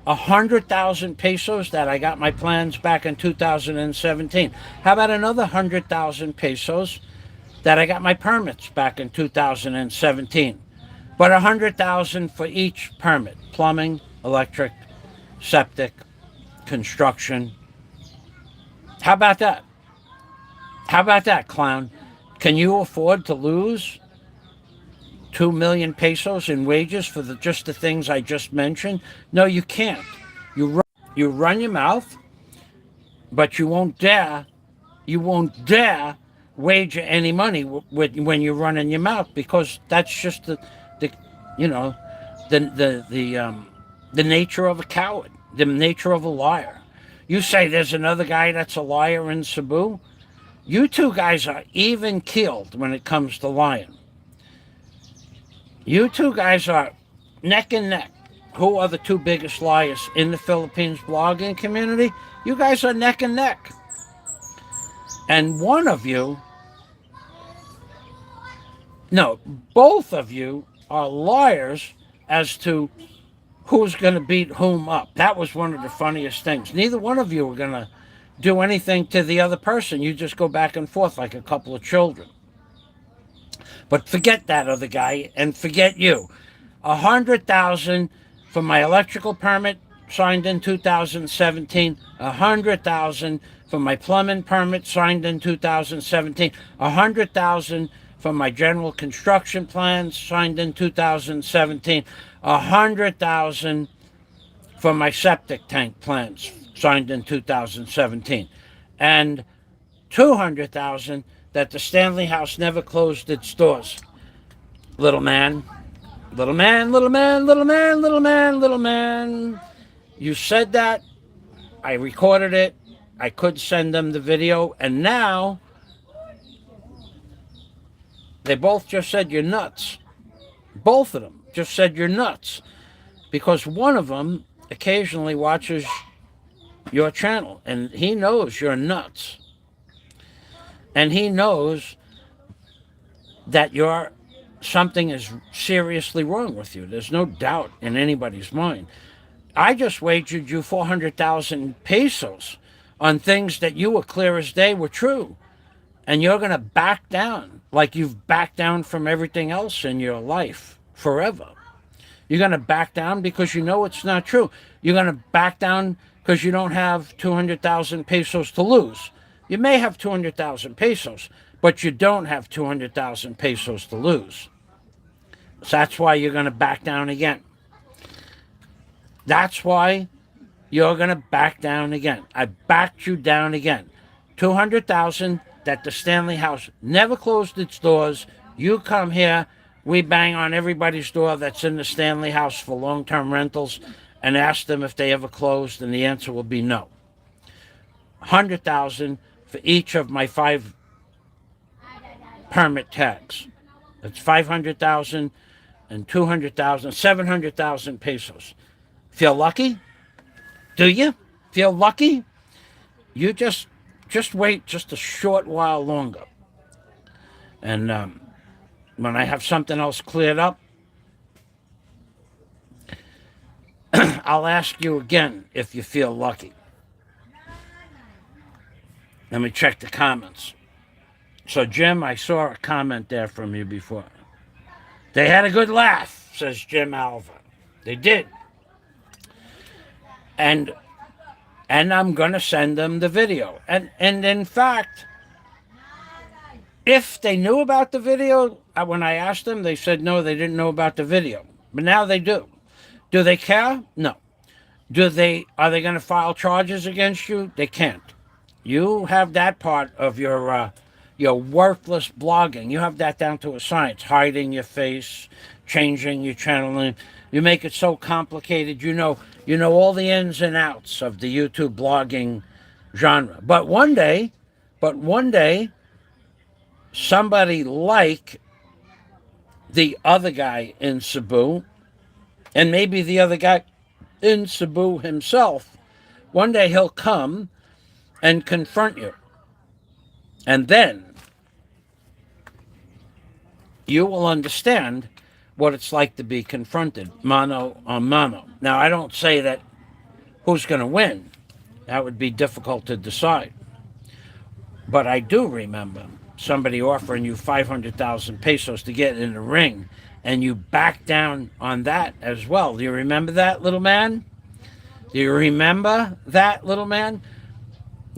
100,000 pesos that I got my plans back in 2017? How about another 100,000 pesos that I got my permits back in 2017? But 100,000 for each permit: plumbing, electric, septic, construction. How about that? How about that, clown? Can you afford to lose 2 million pesos in wages for just the things I just mentioned? No, you can't. You run your mouth, but you won't dare wager any money when you're running your mouth, because that's just the nature of a coward, the nature of a liar. You say there's another guy that's a liar in Cebu. You two guys are even keeled when it comes to lying. You two guys are neck and neck. Who are the two biggest liars in the Philippines blogging community? You guys are neck and neck. And one of you, no, both of you are liars as to who's going to beat whom up. That was one of the funniest things. Neither one of you are going to do anything to the other person. You just go back and forth like a couple of children. But forget that other guy and forget you. 100,000 for my electrical permit signed in 2017. 100,000 for my plumbing permit signed in 2017. 100,000 for my general construction plans signed in 2017. 100,000 for my septic tank plans signed in 2017. And 200,000 that the Stanley House never closed its doors. Little man, little man, little man, little man, little man, little man. You said that. I recorded it. I could send them the video. And now they both just said you're nuts. Both of them just said you're nuts. Because one of them occasionally watches your channel, and he knows you're nuts. And he knows that you're something is seriously wrong with you. There's no doubt in anybody's mind. I just wagered you 400,000 pesos on things that you were clear as day were true. And you're going to back down like you've backed down from everything else in your life forever. You're going to back down because you know it's not true. You're going to back down because you don't have 200,000 pesos to lose. You may have 200,000 pesos, but you don't have 200,000 pesos to lose. So that's why you're going to back down again. That's why you're going to back down again. I backed you down again. 200,000 that the Stanley House never closed its doors. You come here, we bang on everybody's door that's in the Stanley House for long-term rentals and ask them if they ever closed, and the answer will be no. 100,000 for each of my 5 permit tags. That's 500,000 and 200,000, 700,000 pesos. Feel lucky? Do you feel lucky? You just wait just a short while longer. And when I have something else cleared up, I'll ask you again if you feel lucky. Let me check the comments. So, Jim, I saw a comment there from you before. They had a good laugh, says Jim Alva. They did. And I'm going to send them the video. And in fact, if they knew about the video, when I asked them, they said no, they didn't know about the video. But now they do. Do they care? No. Are they going to file charges against you? They can't. You have that part of your worthless blogging. You have that down to a science. Hiding your face, changing your channel. You make it so complicated. You know all the ins and outs of the YouTube blogging genre. But one day, somebody like the other guy in Cebu, and maybe the other guy in Cebu himself, one day he'll come and confront you. And then you will understand what it's like to be confronted, mano a mano. Now, I don't say that who's going to win. That would be difficult to decide. But I do remember somebody offering you 500,000 pesos to get in the ring, and you back down on that as well. Do you remember that, little man? Do you remember that, little man?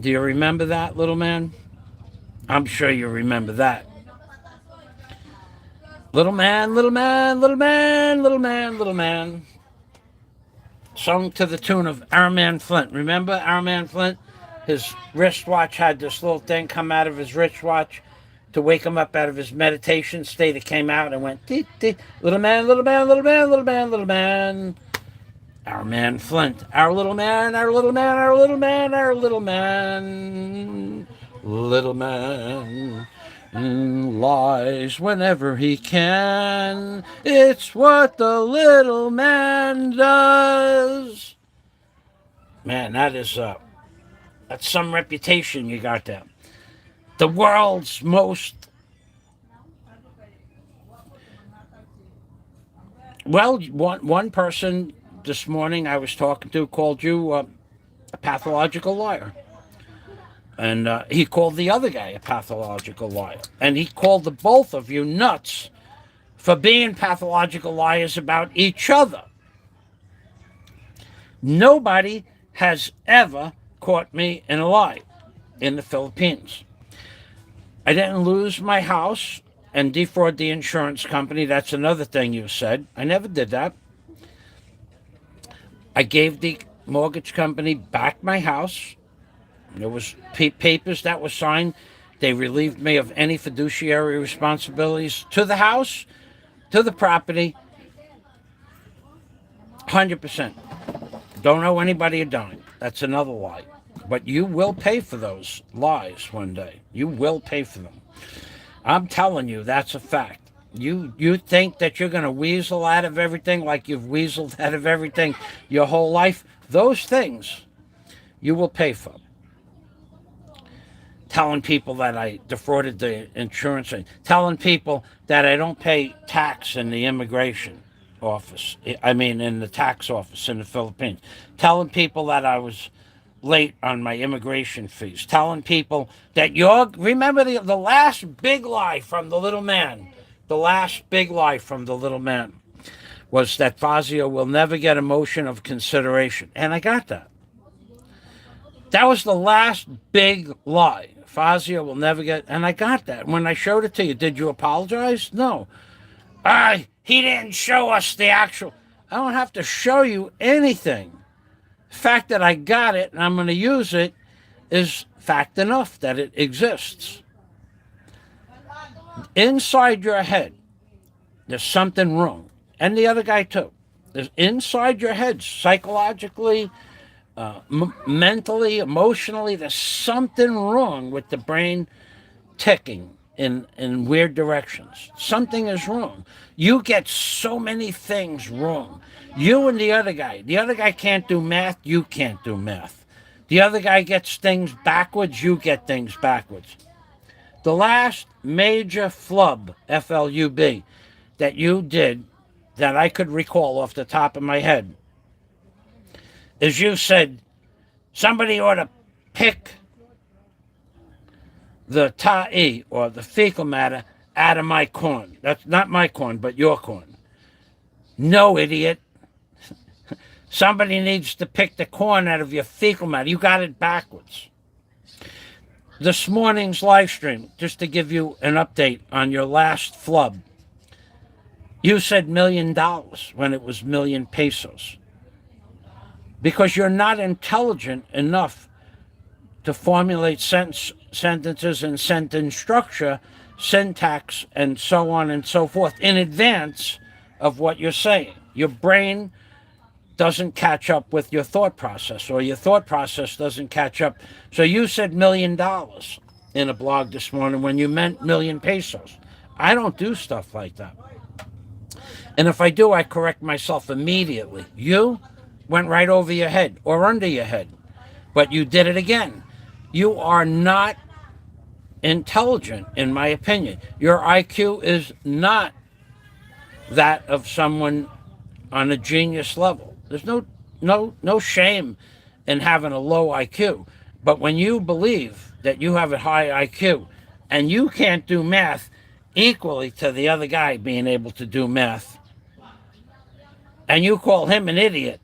Do you remember that, little man? I'm sure you remember that. Little man, little man, little man, little man, little man. Sung to the tune of Our Man Flint. Remember Our Man Flint? His wristwatch had this little thing come out of his wristwatch to wake him up out of his meditation state. It came out and went, dee, dee. Little man, little man, little man, little man, little man. Our man Flint. Our little man, our little man, our little man, our little man. Little man lies whenever he can. It's what the little man does. Man, that's some reputation you got there. The world's most... Well, one person this morning I was talking to called you a pathological liar. And he called the other guy a pathological liar. And he called the both of you nuts for being pathological liars about each other. Nobody has ever caught me in a lie in the Philippines. I didn't lose my house and defraud the insurance company. That's another thing you said. I never did that. I gave the mortgage company back my house. There was papers that were signed. They relieved me of any fiduciary responsibilities to the house, to the property, 100%. Don't owe anybody a dime. That's another lie. But you will pay for those lies one day. You will pay for them. I'm telling you, that's a fact. You think that you're going to weasel out of everything like you've weaseled out of everything your whole life? Those things you will pay for. telling people that I defrauded the insurance, telling people that I don't pay tax in the immigration office. I mean, in the tax office in the Philippines. Telling people that I was late on my immigration fees. Telling people that remember the last big lie from the little man. The last big lie from the little man was that Fazio will never get a motion of consideration. And I got that. That was the last big lie. Fazio will never get, and I got that. When I showed it to you, did you apologize? No. He didn't show us the actual. I don't have to show you anything. The fact that I got it and I'm going to use it is fact enough that it exists. Inside your head, there's something wrong. And the other guy too. There's inside your head, psychologically, mentally, emotionally, there's something wrong with the brain ticking in weird directions. Something is wrong. You get so many things wrong. You and the other guy can't do math, you can't do math. The other guy gets things backwards, you get things backwards. The last major flub, F-L-U-B, that you did that I could recall off the top of my head is you said somebody ought to pick the ta'i, or the fecal matter, out of my corn. That's not my corn, but your corn. No, idiot. Somebody needs to pick the corn out of your fecal matter. You got it backwards. This morning's live stream, just to give you an update on your last flub, you said $1 million when it was million pesos. Because you're not intelligent enough to formulate sentences and sentence structure, syntax, and so on and so forth in advance of what you're saying. Your brain doesn't catch up with your thought process, or your thought process doesn't catch up. So you said $1 million in a blog this morning when you meant million pesos. I don't do stuff like that. And if I do, I correct myself immediately. You went right over your head or under your head, but you did it again. You are not intelligent, in my opinion. Your IQ is not that of someone on a genius level. There's no shame in having a low IQ. But when you believe that you have a high IQ and you can't do math equally to the other guy being able to do math, and you call him an idiot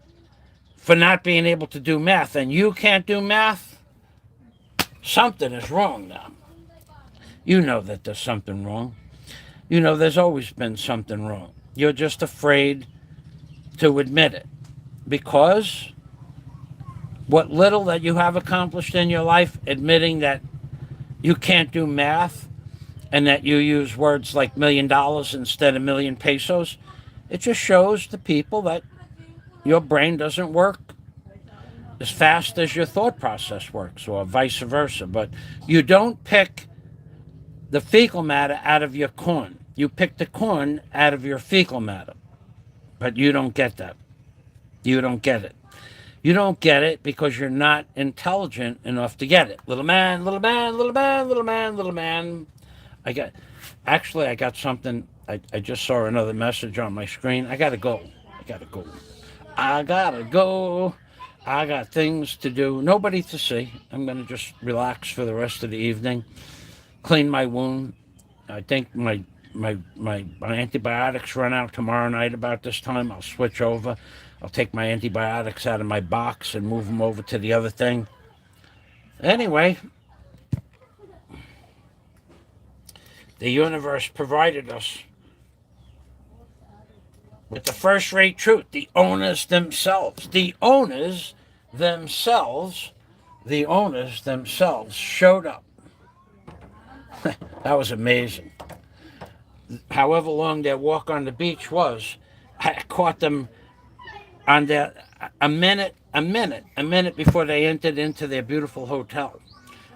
for not being able to do math, and you can't do math, something is wrong now. You know that there's something wrong. You know there's always been something wrong. You're just afraid to admit it. Because what little that you have accomplished in your life, admitting that you can't do math and that you use words like $1 million instead of million pesos, it just shows the people that your brain doesn't work as fast as your thought process works, or vice versa. But you don't pick the fecal matter out of your corn. You pick the corn out of your fecal matter. But you don't get that. You don't get it. You don't get it because you're not intelligent enough to get it. Little man, little man, little man, little man, little man. I got something. I just saw another message on my screen. I gotta go. I got things to do. Nobody to see. I'm gonna just relax for the rest of the evening. Clean my wound. I think my antibiotics run out tomorrow night about this time. I'll switch over. I'll take my antibiotics out of my box and move them over to the other thing. Anyway, the universe provided us with the first-rate truth. The owners themselves showed up. That was amazing. However long their walk on the beach was, I caught them on their a minute before they entered into their beautiful hotel.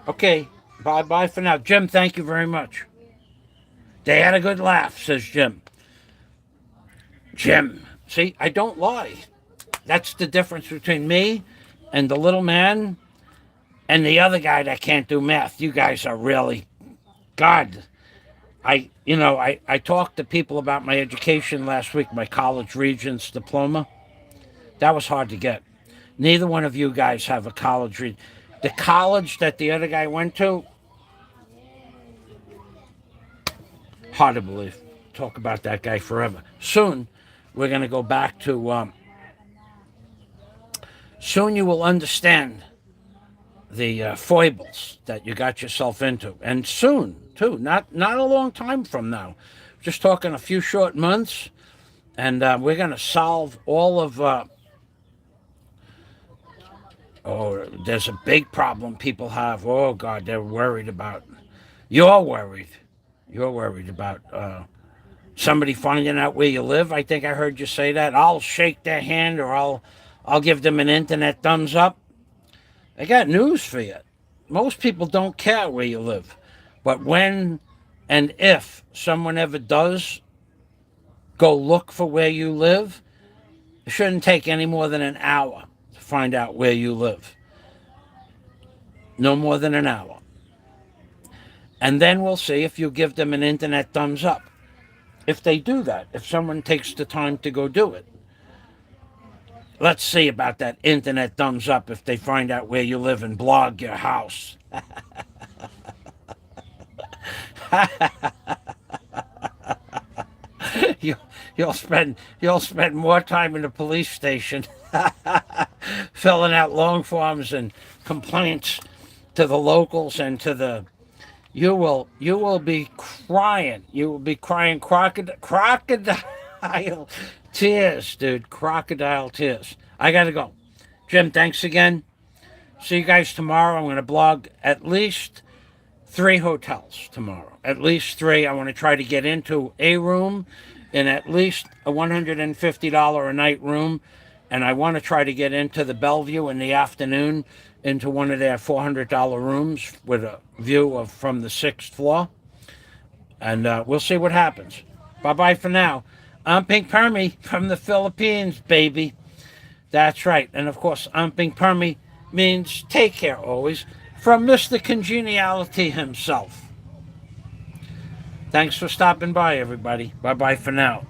Okay, bye for now. Jim, thank you very much. They had a good laugh, says Jim. Jim, see, I don't lie. That's the difference between me and the little man and the other guy that can't do math. You guys are really, God. I talked to people about my education last week, my college regents diploma. That was hard to get. Neither one of you guys have a college. The college that the other guy went to, hard to believe. Talk about that guy forever. Soon, we're going to go back to. Soon you will understand the foibles that you got yourself into, and soon too. Not a long time from now. Just talking a few short months, and we're going to solve all of. Oh, there's a big problem people have. Oh God, they're worried about. You're worried. You're worried about somebody finding out where you live. I think I heard you say that. I'll shake their hand, or I'll give them an internet thumbs up. I got news for you. Most people don't care where you live, but when and if someone ever does go look for where you live, it shouldn't take any more than an hour to find out where you live. No more than an hour. And then we'll see if you give them an internet thumbs up. If they do that, if someone takes the time to go do it. Let's see about that internet thumbs up if they find out where you live and blog your house. you, you'll spend more time in the police station filling out long forms and complaints to the locals and to the. You will be crying. You will be crying crocodile tears, dude. Crocodile tears. I gotta go. Jim, thanks again. See you guys tomorrow. I'm gonna blog at least 3 hotels tomorrow. At least 3. I want to try to get into a room in at least a $150 a night room. And I want to try to get into the Bellevue in the afternoon into one of their $400 rooms with a view of from the 6th floor. And we'll see what happens. Bye-bye for now. I'm Pink Permy from the Philippines, baby. That's right. And of course, I'm Pink Permy means take care always from Mr. Congeniality himself. Thanks for stopping by, everybody. Bye-bye for now.